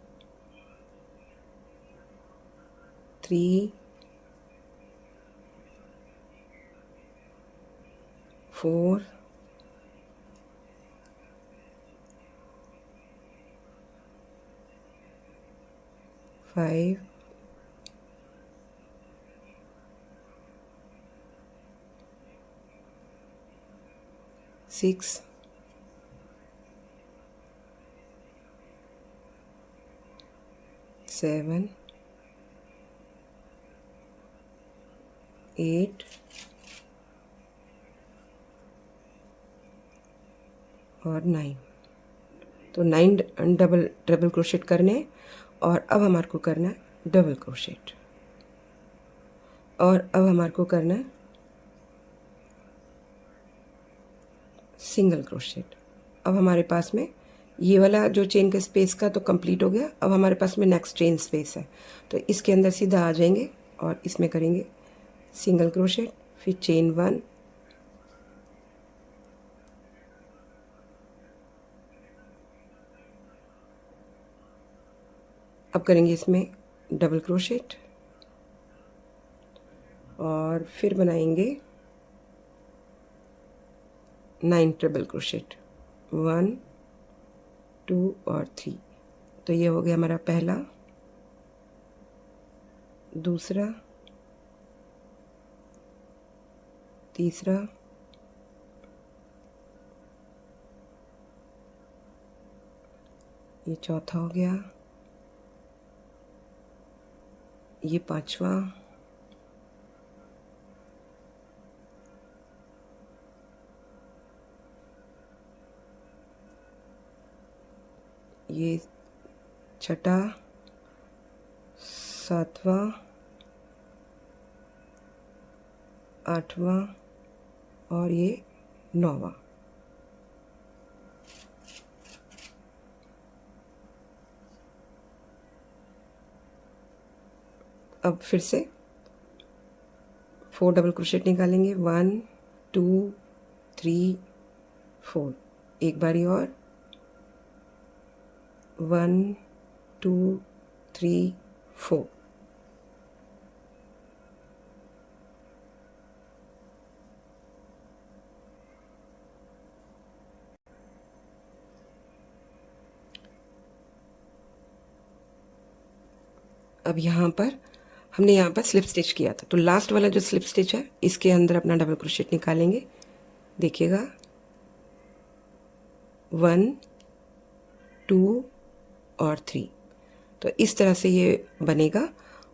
3 4 5 6 7 8 और 9। तो 9 डबल ट्रिपल क्रोशेट करने हैं। और अब हमारे को करना है डबल क्रोशेट, और अब हमारे को करना है सिंगल क्रोशेट। अब हमारे पास में ये वाला जो चेन का स्पेस का तो कंप्लीट हो गया। अब हमारे पास में नेक्स्ट चेन स्पेस है, तो इसके अंदर सीधा आ जाएंगे और इसमें करेंगे सिंगल क्रोशेट, फिर चेन 1, अब करेंगे इसमें डबल क्रोशेट और फिर बनाएंगे 9 ट्रिपल क्रोशेट, 1 2 और 3। तो ये हो गया हमारा पहला, दूसरा, तीसरा, ये चौथा हो गया, ये पांचवा, ये छठा, सातवां, आठवां और ये 9वां। अब फिर से 4 डबल क्रोशेट निकालेंगे, 1 2 3 4। एक बारी और 1 2 3 4। अब यहाँ पर हमने यहाँ पर स्लिप स्टिच किया था, तो लास्ट वाला जो स्लिप स्टिच है इसके अंदर अपना डबल क्रोशेट निकालेंगे। देखिएगा 1 2 और 3। तो इस तरह से ये बनेगा।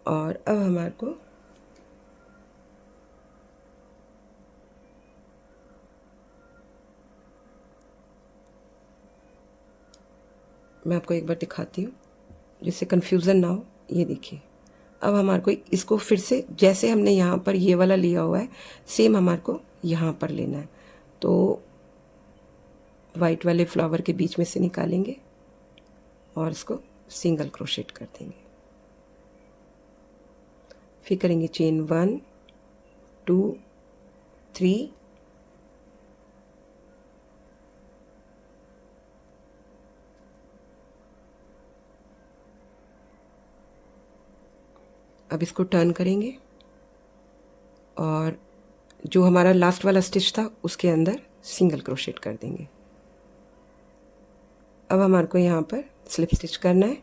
और अब हमारे को मैं आपको एक बार दिखाती हूँ जिससे कन्फ्यूज़न ना हो। ये देखिए, अब हमारे को इसको फिर से जैसे हमने यहाँ पर ये वाला लिया हुआ है सेम हमारे को यहाँ पर लेना है। तो वाइट वाले फ्लावर के बीच में से निकालेंगे और इसको सिंगल क्रोशेट कर देंगे, फिर करेंगे चेन 1 2 3, अब इसको टर्न करेंगे और जो हमारा लास्ट वाला स्टिच था उसके अंदर सिंगल क्रोशेट कर देंगे। अब हमारे को यहाँ पर स्लिप स्टिच करना है,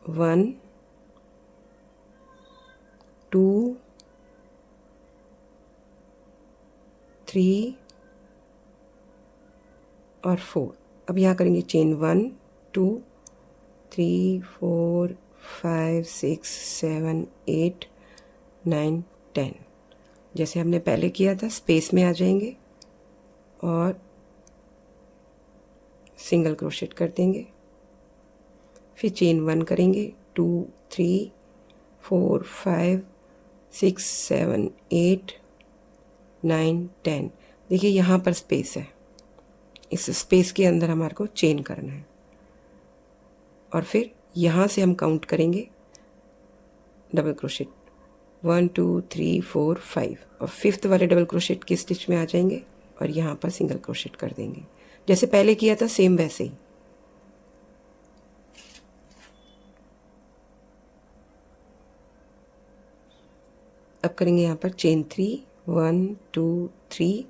1 2 3 और 4। अब यहाँ करेंगे चेन 1 2 3 4 5 6 7 8 9 10। जैसे हमने पहले किया था स्पेस में आ जाएंगे और सिंगल क्रोशेट कर देंगे, फिर चेन 1 करेंगे, 2 3 4 5 6 7 8 9 10। देखिए यहाँ पर स्पेस है, इस स्पेस के अंदर हमारे को चेन करना है और फिर यहाँ से हम काउंट करेंगे डबल क्रोशेट 1 2 3 4 5 और फिफ्थ वाले डबल क्रोशेट की स्टिच में आ जाएंगे और यहाँ पर सिंगल क्रोशेट कर देंगे जैसे पहले किया था सेम वैसे ही। अब करेंगे यहाँ पर चेन 3 1 2 3,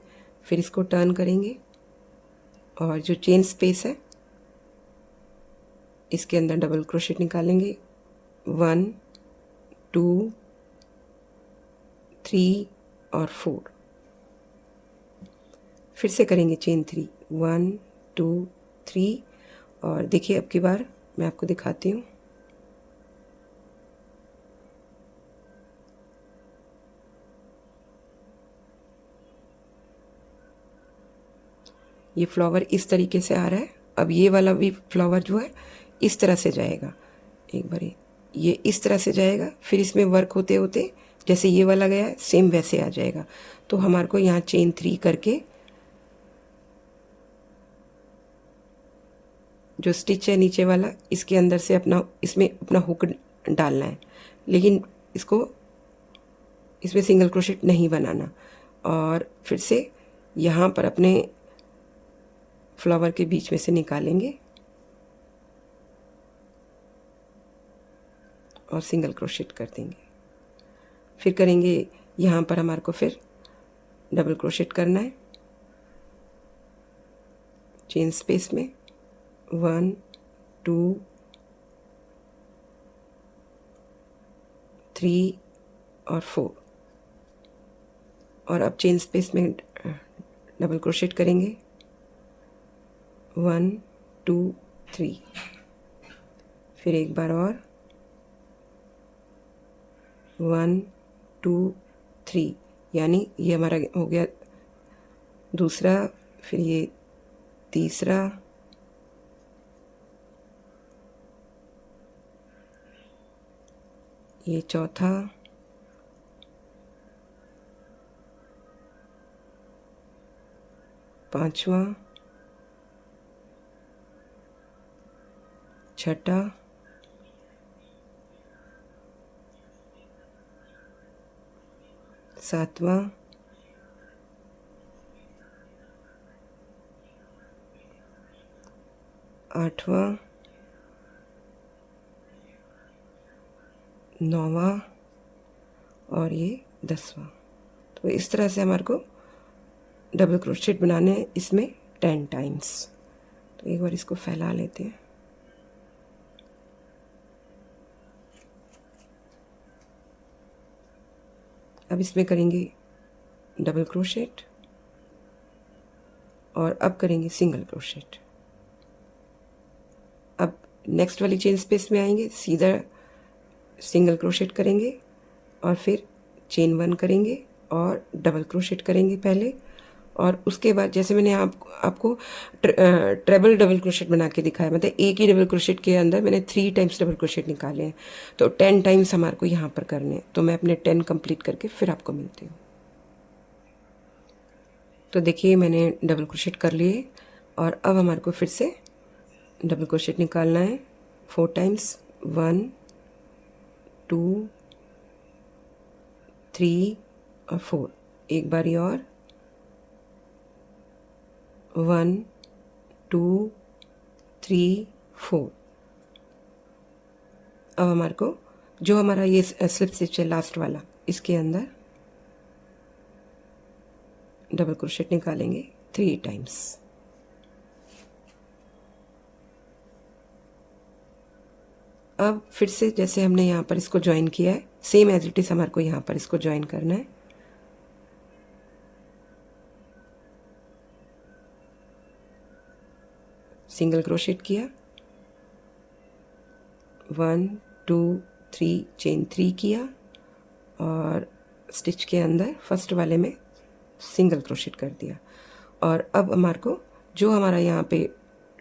फिर इसको टर्न करेंगे और जो चेन स्पेस है इसके अंदर डबल क्रोशेट निकालेंगे 1 2 3 और 4, फिर से करेंगे चेन 3 1 2 3 और देखिए अब की बार मैं आपको दिखाती हूँ। ये फ्लावर इस तरीके से आ रहा है। अब ये वाला भी फ्लावर जो है इस तरह से जाएगा, एक बार ये इस तरह से जाएगा, फिर इसमें वर्क होते होते जैसे ये वाला गया है सेम वैसे आ जाएगा। तो हमारे को यहाँ चेन 3 करके जो स्टिच है नीचे वाला इसके अंदर से इसमें अपना हुक डालना है, लेकिन इसको इसमें सिंगल क्रोशेट नहीं बनाना। और फिर से यहाँ पर अपने फ्लावर के बीच में से निकालेंगे और सिंगल क्रोशेट कर देंगे। फिर करेंगे यहाँ पर हमारे को फिर डबल क्रोशेट करना है चेन स्पेस में 1 2 3 और 4 और अब चेन स्पेस में डबल क्रोशेट करेंगे 1 2 3, फिर एक बार और 1 2 3, यानी ये हमारा हो गया दूसरा, फिर ये तीसरा, ये चौथा, पांचवा, छठा, सातवां, आठवां, नौवां और ये 10वां। तो इस तरह से हमारे को डबल क्रोशेट बनाने हैं इसमें 10 टाइम्स। तो एक बार इसको फैला लेते हैं। अब इसमें करेंगे डबल क्रोशेट और अब करेंगे सिंगल क्रोशेट। अब नेक्स्ट वाली चेन स्पेस में आएंगे, सीधा सिंगल क्रोशेट करेंगे और फिर चेन 1 करेंगे और डबल क्रोशेट करेंगे पहले, और उसके बाद जैसे मैंने आपको ट्रेबल डबल क्रोशेट बना के दिखाया, मतलब एक ही डबल क्रोशेट के अंदर मैंने 3 टाइम्स डबल क्रोशेट निकाले हैं। तो 10 टाइम्स हमारे को यहाँ पर करने हैं। तो मैं अपने 10 कंप्लीट करके फिर आपको मिलती हूँ। तो देखिए मैंने डबल क्रोशेट कर लिए और अब हमारे को फिर से डबल क्रोशेट निकालना है 4 टाइम्स 1 2 3 और 4, एक बारी और 1 2 3 4। अब हमारे को जो हमारा ये स्लिप स्टिच है लास्ट वाला, इसके अंदर डबल क्रोशेट निकालेंगे 3 टाइम्स। अब फिर से जैसे हमने यहाँ पर इसको ज्वाइन किया है सेम एज इट इज हमारे को यहाँ पर इसको ज्वाइन करना है। सिंगल क्रोशेट किया 1 2 3, चेन 3 किया और स्टिच के अंदर फर्स्ट वाले में सिंगल क्रोशेट कर दिया। और अब हमारे को जो हमारा यहाँ पे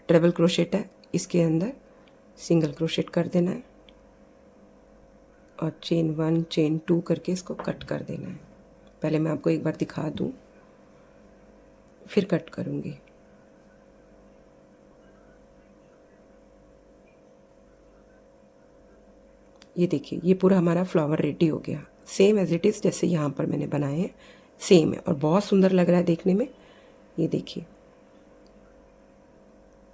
ट्रेबल क्रोशेट है इसके अंदर सिंगल क्रोशेट कर देना है और चेन 1 चेन 2 करके इसको कट कर देना है। पहले मैं आपको एक बार दिखा दूं, फिर कट करूँगी। ये देखिए ये पूरा हमारा फ्लावर रेडी हो गया। सेम एज इट इज़ जैसे यहाँ पर मैंने बनाए हैं सेम है, और बहुत सुंदर लग रहा है देखने में। ये देखिए,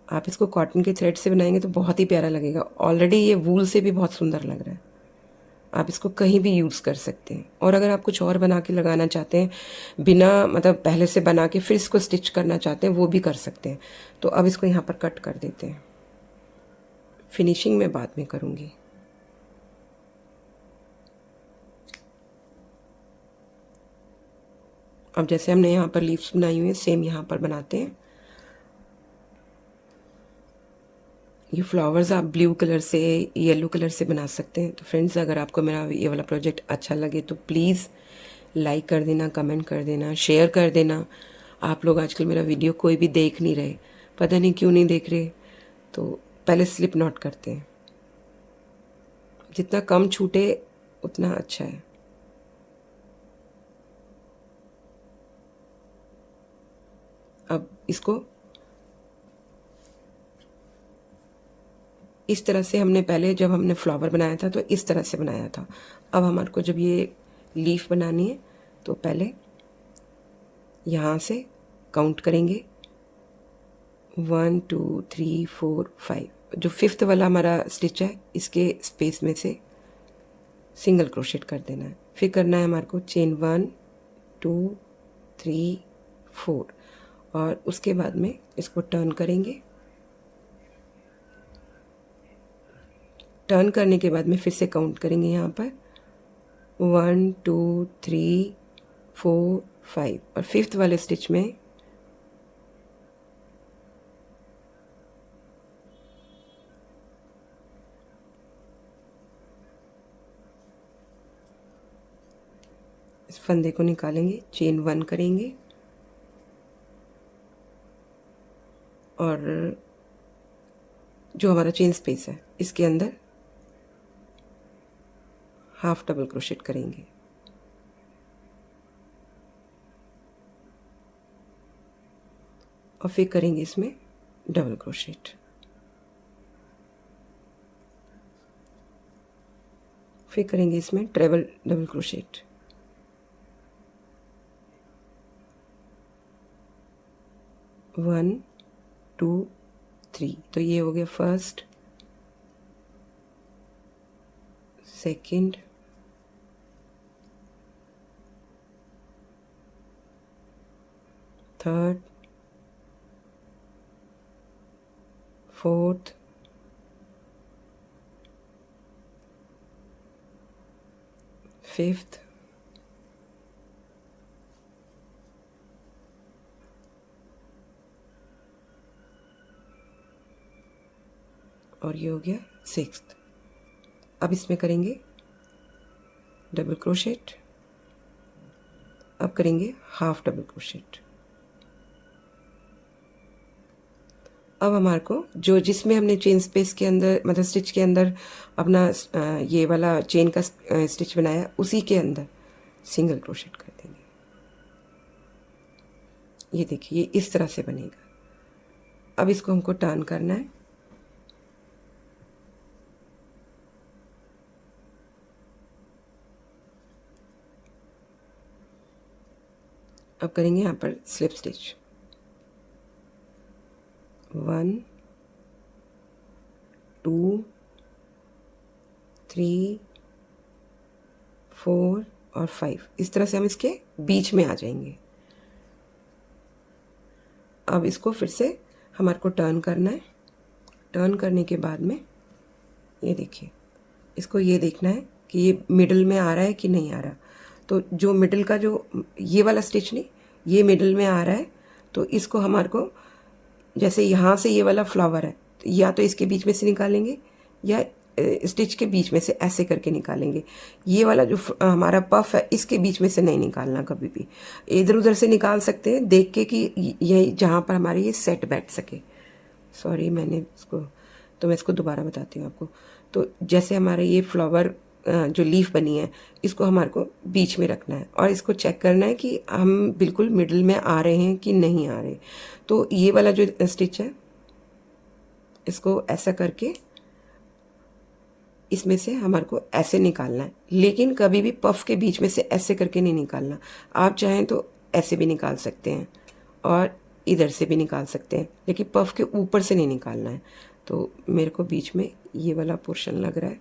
आप इसको कॉटन के थ्रेड से बनाएंगे तो बहुत ही प्यारा लगेगा। ऑलरेडी ये वूल से भी बहुत सुंदर लग रहा है। आप इसको कहीं भी यूज़ कर सकते हैं। और अगर आप कुछ और बना के लगाना चाहते हैं, बिना मतलब पहले से बना के फिर इसको स्टिच करना चाहते हैं, वो भी कर सकते हैं। तो अब इसको यहाँ पर कट कर देते हैं, फिनिशिंग मैं बाद में करूँगी। अब जैसे हमने यहाँ पर लीव्स बनाई हुई हैं, सेम यहाँ पर बनाते हैं। ये फ्लावर्स आप ब्लू कलर से, येलो कलर से बना सकते हैं। तो फ्रेंड्स, अगर आपको मेरा ये वाला प्रोजेक्ट अच्छा लगे तो प्लीज़ लाइक कर देना, कमेंट कर देना, शेयर कर देना। आप लोग आजकल मेरा वीडियो कोई भी देख नहीं रहे, पता नहीं क्यों नहीं देख रहे, तो पहले स्लिप नोट करते हैं। जितना कम छूटे उतना अच्छा है। अब इसको इस तरह से हमने पहले जब हमने फ्लावर बनाया था तो इस तरह से बनाया था। अब हमारे को जब ये लीफ बनानी है तो पहले यहाँ से काउंट करेंगे 1 2 3 4 5। जो फिफ्थ वाला हमारा स्टिच है इसके स्पेस में से सिंगल क्रोशेट कर देना है। फिर करना है हमारे को चेन 1 2 3 4, और उसके बाद में इसको टर्न करेंगे। टर्न करने के बाद में फिर से काउंट करेंगे यहाँ पर 1 2 3 4 5, और फिफ्थ वाले स्टिच में इस फंदे को निकालेंगे, चेन 1 करेंगे, और जो हमारा चेन स्पेस है इसके अंदर हाफ डबल क्रोशेट करेंगे। और फिर करेंगे इसमें डबल क्रोशेट। फिर करेंगे इसमें treble double crochet. One two three, तो ये हो गया first, second, third, fourth, fifth, और ये हो गया सिक्स्थ। अब इसमें करेंगे डबल क्रोशेट। अब करेंगे हाफ डबल क्रोशेट। अब हमारे को जो जिसमें हमने चेन स्पेस के अंदर मतलब स्टिच के अंदर अपना ये वाला चेन का स्टिच बनाया, उसी के अंदर सिंगल क्रोशेट कर देंगे। ये देखिए, ये इस तरह से बनेगा। अब इसको हमको टर्न करना है। अब करेंगे यहाँ पर स्लिप स्टिच 1 2 3 4 और 5। इस तरह से हम इसके बीच में आ जाएंगे। अब इसको फिर से हमारे को टर्न करना है। टर्न करने के बाद में ये देखिए, इसको ये देखना है कि ये मिडल में आ रहा है कि नहीं आ रहा। तो जो मिडल का जो ये वाला स्टिच नहीं, ये मिडल में आ रहा है, तो इसको हमारे को जैसे यहाँ से ये वाला फ्लावर है तो या तो इसके बीच में से निकालेंगे या स्टिच के बीच में से ऐसे करके निकालेंगे। ये वाला जो हमारा पफ है इसके बीच में से नहीं निकालना कभी भी। इधर उधर से निकाल सकते हैं देख के कि ये जहाँ पर हमारे ये सेट बैठ सके। सॉरी, मैंने इसको तो मैं इसको दोबारा बताती हूँ आपको। तो जैसे हमारे ये फ्लावर जो लीफ बनी है इसको हमारे को बीच में रखना है और इसको चेक करना है कि हम बिल्कुल मिडल में आ रहे हैं कि नहीं आ रहे। तो ये वाला जो स्टिच है इसको ऐसा करके इसमें से हमारे को ऐसे निकालना है, लेकिन कभी भी पफ के बीच में से ऐसे करके नहीं निकालना। आप चाहें तो ऐसे भी निकाल सकते हैं और इधर से भी निकाल सकते हैं, लेकिन पफ के ऊपर से नहीं निकालना है। तो मेरे को बीच में ये वाला पोर्शन लग रहा है,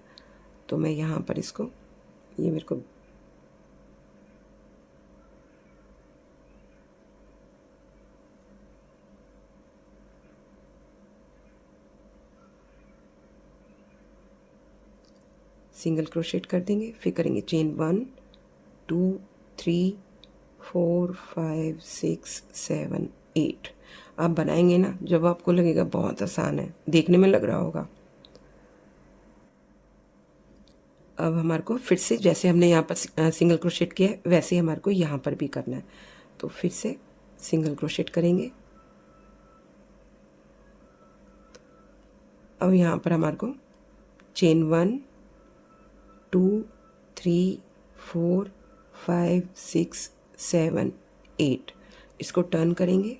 तो मैं यहाँ पर इसको, ये मेरे को सिंगल क्रोशेट कर देंगे। फिर करेंगे चेन 1 2 3 4 5 6 7 8। आप बनाएंगे ना, जब आपको लगेगा बहुत आसान है, देखने में लग रहा होगा। अब हमारे को फिर से जैसे हमने यहाँ पर सिंगल क्रोशेट किया है, वैसे ही हमारे को यहाँ पर भी करना है। तो फिर से सिंगल क्रोशेट करेंगे। अब यहाँ पर हमारे को चेन 1 2 3 4 5 6 7 8, इसको टर्न करेंगे।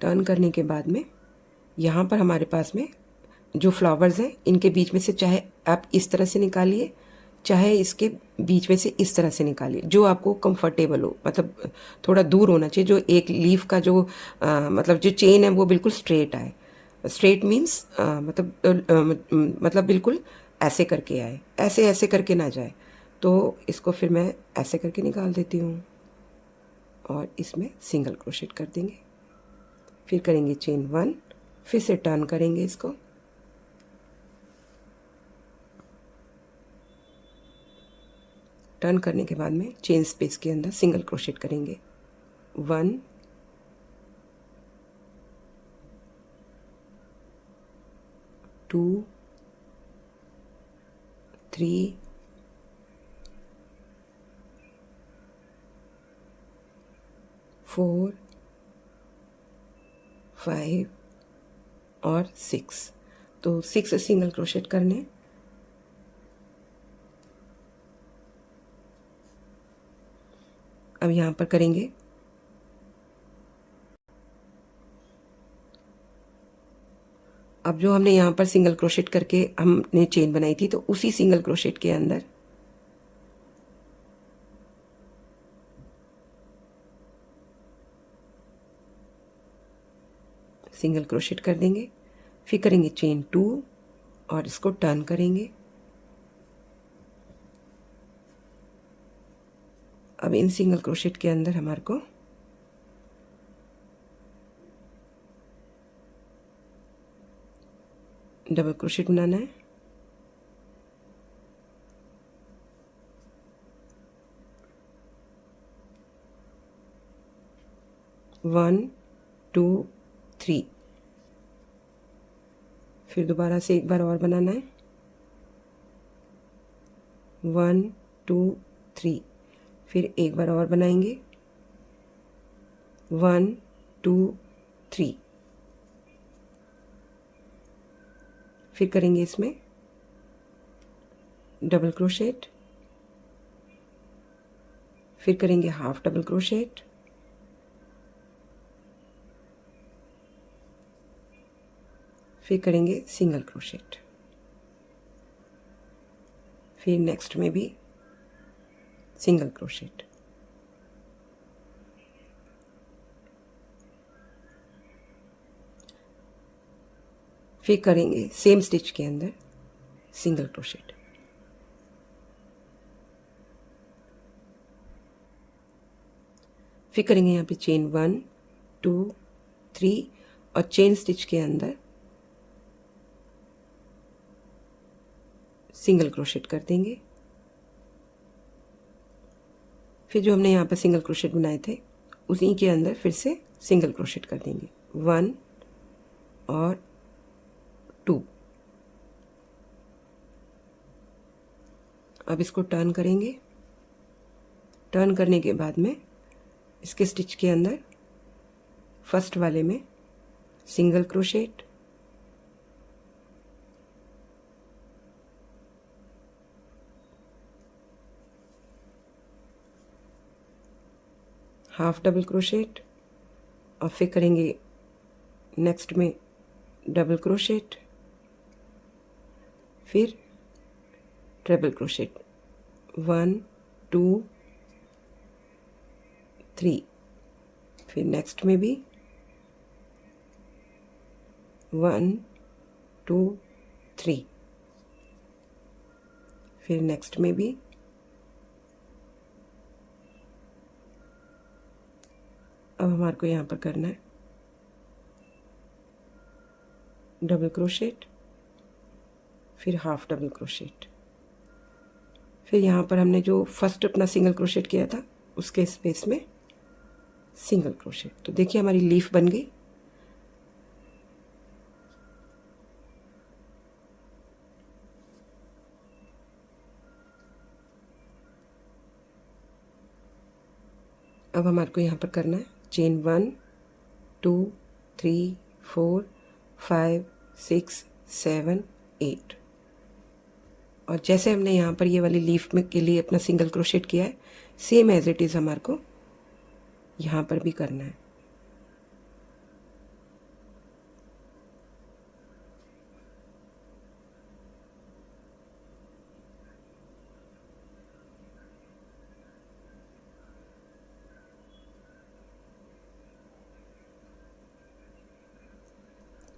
टर्न करने के बाद में यहाँ पर हमारे पास में जो फ्लावर्स हैं, इनके बीच में से चाहे आप इस तरह से निकालिए, चाहे इसके बीच में से इस तरह से निकालिए, जो आपको कंफर्टेबल हो। मतलब थोड़ा दूर होना चाहिए, जो एक लीफ का जो मतलब जो चेन है वो बिल्कुल स्ट्रेट आए। स्ट्रेट मीन्स मतलब बिल्कुल ऐसे करके आए, ऐसे ऐसे करके ना जाए। तो इसको फिर मैं ऐसे करके निकाल देती हूँ और इसमें सिंगल क्रोशेट कर देंगे। फिर करेंगे चेन 1, फिर से टर्न करेंगे इसको। टर्न करने के बाद में चेन स्पेस के अंदर सिंगल क्रोशेट करेंगे। 1 2 3 4 5 और 6। तो 6 सिंगल क्रोशेट करने। अब यहाँ पर करेंगे अब जो हमने यहाँ पर सिंगल क्रोशेट करके हमने चेन बनाई थी, तो उसी सिंगल क्रोशेट के अंदर सिंगल क्रोशेट कर देंगे। फिर करेंगे चेन 2 और इसको टर्न करेंगे। अब इन सिंगल क्रोशेट के अंदर हमारे को डबल क्रोशेट बनाना है। वन 2 3, फिर दोबारा से एक बार और बनाना है। 1 2 3, फिर एक बार और बनाएंगे। 1 2 3, फिर करेंगे इसमें डबल क्रोशेट, फिर करेंगे हाफ डबल क्रोशेट, फिर करेंगे सिंगल क्रोशेट, फिर नेक्स्ट में भी सिंगल क्रोशेट, फिर करेंगे सेम स्टिच के अंदर सिंगल क्रोशेट। फिर करेंगे यहाँ पे चेन 1 2 3 और चेन स्टिच के अंदर सिंगल क्रोशेट कर देंगे। फिर जो हमने यहाँ पर सिंगल क्रोशेट बनाए थे, उसी के अंदर फिर से सिंगल क्रोशेट कर देंगे। 1 और 2। अब इसको टर्न करेंगे। टर्न करने के बाद में इसके स्टिच के अंदर फर्स्ट वाले में single crochet, half double crochet और फिर करेंगे नेक्स्ट में डबल क्रोशेट, फिर ट्रिपल क्रोशेट 1 2 3, फिर नेक्स्ट में भी 1 2 3, फिर नेक्स्ट में भी अब हमारे को यहाँ पर करना है डबल क्रोशेट, फिर हाफ डबल क्रोशेट, फिर यहाँ पर हमने जो फर्स्ट अपना सिंगल क्रोशेट किया था उसके स्पेस में सिंगल क्रोशेट। तो देखिए हमारी लीफ बन गई। अब हमारे को यहाँ पर करना है चेन 1 2 3 4 5 6 7 8, और जैसे हमने यहाँ पर ये वाली लीफ में के लिए अपना सिंगल क्रोशेट किया है सेम एज इट इज़ हमारे को यहाँ पर भी करना है।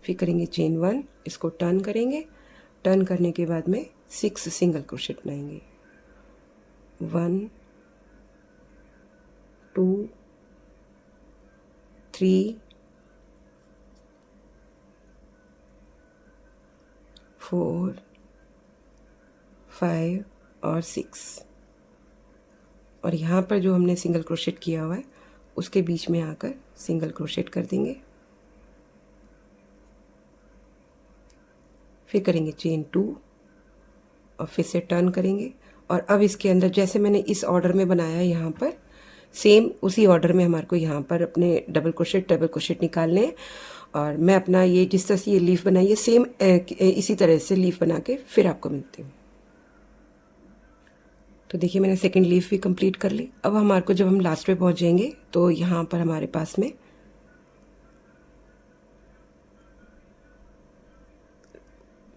फिर करेंगे चेन 1, इसको टर्न करेंगे, टर्न करने के बाद में 6 सिंगल क्रोशेट बनाएंगे 1 2 3 4 5 और 6, और यहाँ पर जो हमने सिंगल क्रोशेट किया हुआ है उसके बीच में आकर सिंगल क्रोशेट कर देंगे। फिर करेंगे चेन 2 और फिर से टर्न करेंगे, और अब इसके अंदर जैसे मैंने इस ऑर्डर में बनाया यहाँ पर सेम उसी ऑर्डर में हमारे को यहाँ पर अपने डबल क्रोशेट निकालने हैं। और मैं अपना ये जिस तरह से ये लीफ बनाई है सेम इसी तरह से लीफ बना के फिर आपको मिलती हूँ। तो देखिए मैंने सेकंड लीफ भी कंप्लीट कर ली। अब हमारे को जब हम लास्ट पे पहुँच जाएंगे तो यहाँ पर हमारे पास में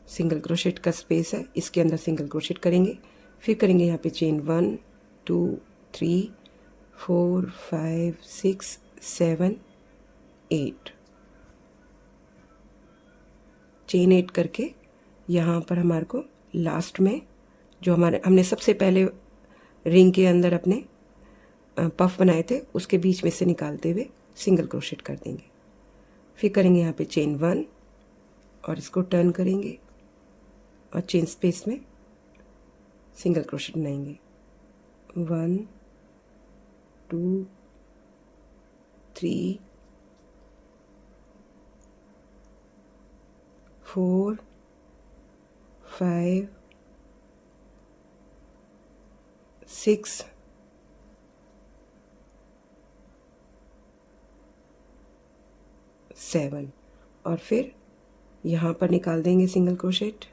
सिंगल क्रोशेट का स्पेस है, इसके अंदर सिंगल क्रोशेट करेंगे, फिर करेंगे यहाँ पे चेन 1 2 3 4 5 6 7 8, चेन 8 करके यहाँ पर हमारे को लास्ट में जो हमने सबसे पहले रिंग के अंदर अपने पफ बनाए थे उसके बीच में से निकालते हुए सिंगल क्रोशेट कर देंगे। फिर करेंगे यहाँ पे चेन 1 और इसको टर्न करेंगे और चेन स्पेस में सिंगल क्रोशेट बनाएंगे 1 2 3 4 5 6 7, और फिर यहाँ पर निकाल देंगे सिंगल क्रोशेट।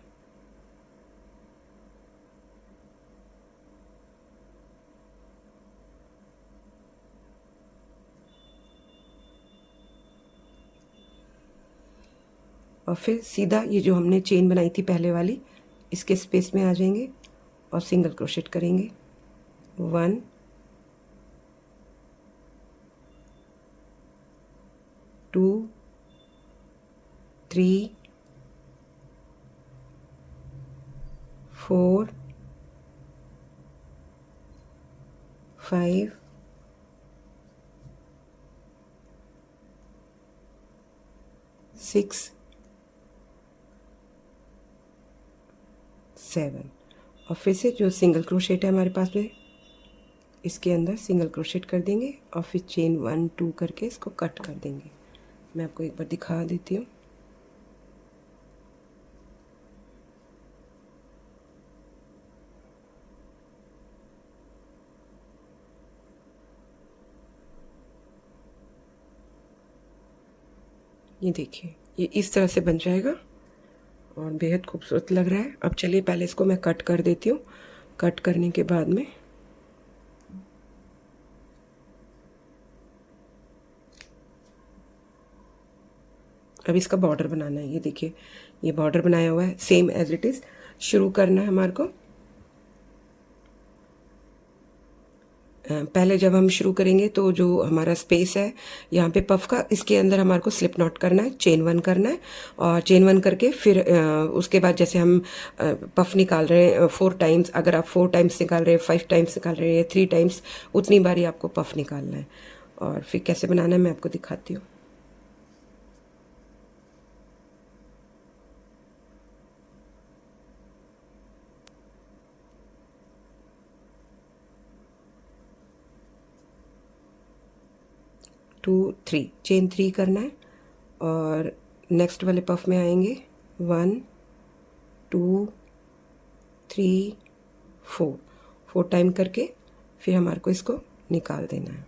और फिर सीधा ये जो हमने चेन बनाई थी पहले वाली इसके स्पेस में आ जाएंगे और सिंगल क्रोशेट करेंगे 1 2 3 4 5 6 7, और फिर से जो सिंगल क्रोशेट है हमारे पास में इसके अंदर सिंगल क्रोशेट कर देंगे और फिर चेन 1 2 करके इसको कट कर देंगे। मैं आपको एक बार दिखा देती हूँ। ये देखिए ये इस तरह से बन जाएगा और बेहद खूबसूरत लग रहा है। अब चलिए पहले इसको मैं कट कर देती हूँ। कट करने के बाद में अब इसका बॉर्डर बनाना है। ये देखिए ये बॉर्डर बनाया हुआ है सेम एज इट इज़। शुरू करना है हमारे को। पहले जब हम शुरू करेंगे तो जो हमारा स्पेस है यहाँ पे पफ का, इसके अंदर हमारे को स्लिप नॉट करना है, चेन 1 करना है। और चेन 1 करके फिर उसके बाद जैसे हम पफ निकाल रहे हैं 4 टाइम्स, अगर आप 4 टाइम्स निकाल रहे हैं, 5 टाइम्स निकाल रहे हैं, 3 टाइम्स, उतनी बारी आपको पफ निकालना है। और फिर कैसे बनाना है मैं आपको दिखाती हूँ। टू 3 चेन 3 करना है और नेक्स्ट वाले पफ में आएंगे 1 2 3 4 टाइम करके फिर हमारे को इसको निकाल देना है।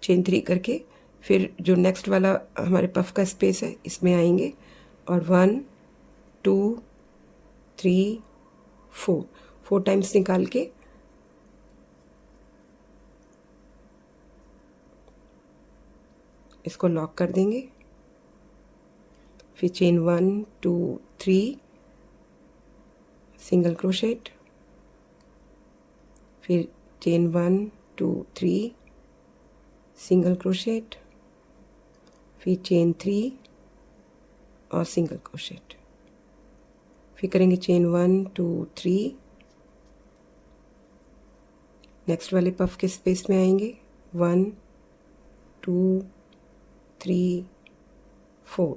चेन 3 करके फिर जो नेक्स्ट वाला हमारे पफ का स्पेस है इसमें आएंगे और 1 2 3 4 टाइम्स निकाल के इसको लॉक कर देंगे। फिर चेन 1 2 3 सिंगल क्रोशेट, फिर चेन 1 2 3 सिंगल क्रोशेट, फिर चेन 3 और सिंगल क्रोशेट, फिर करेंगे चेन 1 2 3। नेक्स्ट वाले पफ के स्पेस में आएंगे 1 2 3 4।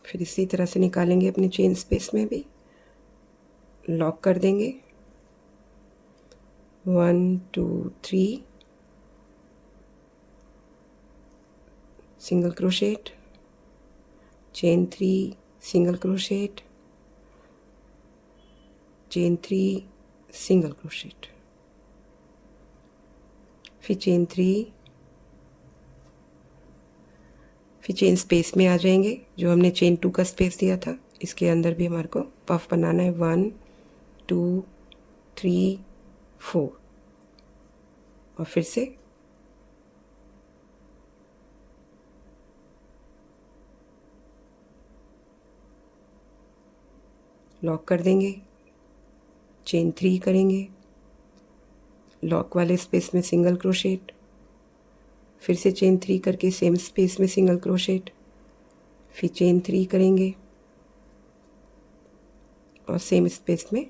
फिर इसी तरह से निकालेंगे अपने चेन स्पेस में भी, लॉक कर देंगे 1 2 3 single crochet, chain 3 single crochet, chain 3 single crochet, फिर चेन 3, फिर चेन स्पेस में आ जाएंगे जो हमने चेन 2 का स्पेस दिया था, इसके अंदर भी हमारे को पफ बनाना है 1 2 3 4 और फिर से लॉक कर देंगे, चेन 3 करेंगे, लॉक वाले स्पेस में सिंगल क्रोशेट, फिर से चेन 3 करके सेम स्पेस में सिंगल क्रोशेट, फिर चेन 3 करेंगे और सेम स्पेस में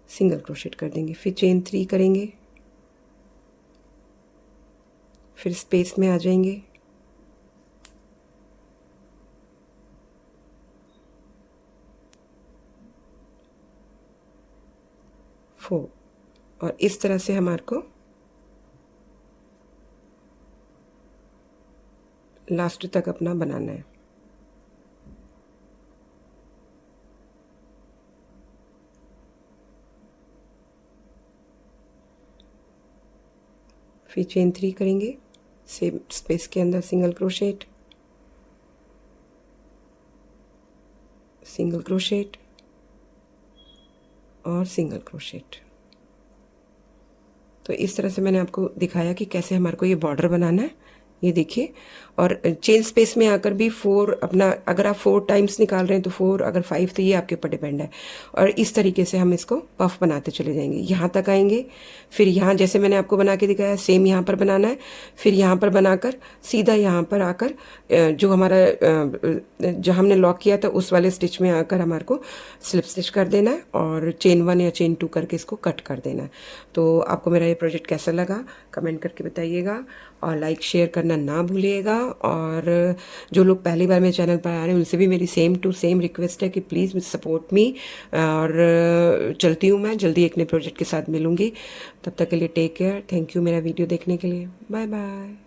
सिंगल क्रोशेट कर देंगे, फिर चेन 3 करेंगे, फिर स्पेस में आ जाएंगे, और इस तरह से हमारे को लास्ट तक अपना बनाना है। फिर चेन 3 करेंगे, सेम स्पेस के अंदर सिंगल क्रोशेट, सिंगल क्रोशेट और सिंगल क्रोशेट। तो इस तरह से मैंने आपको दिखाया कि कैसे हमारे को ये बॉर्डर बनाना है, ये देखिए। और चेन स्पेस में आकर भी 4 अपना, अगर आप 4 टाइम्स निकाल रहे हैं तो 4, अगर 5 तो ये आपके ऊपर डिपेंड है। और इस तरीके से हम इसको पफ बनाते चले जाएंगे, यहाँ तक आएंगे, फिर यहाँ जैसे मैंने आपको बना के दिखाया सेम यहाँ पर बनाना है, फिर यहाँ पर बनाकर सीधा यहाँ पर आकर जो हमारा जो हमने लॉक किया था उस वाले स्टिच में आकर हमारे को स्लिप स्टिच कर देना है और चेन 1 या चेन 2 करके इसको कट कर देना है। तो आपको मेरा ये प्रोजेक्ट कैसा लगा कमेंट करके बताइएगा और लाइक शेयर करना ना भूलिएगा। और जो लोग पहली बार मेरे चैनल पर आ रहे हैं उनसे भी मेरी सेम टू सेम रिक्वेस्ट है कि प्लीज़ सपोर्ट मी। और चलती हूँ मैं, जल्दी एक नए प्रोजेक्ट के साथ मिलूँगी। तब तक के लिए टेक केयर, थैंक यू मेरा वीडियो देखने के लिए, बाय बाय।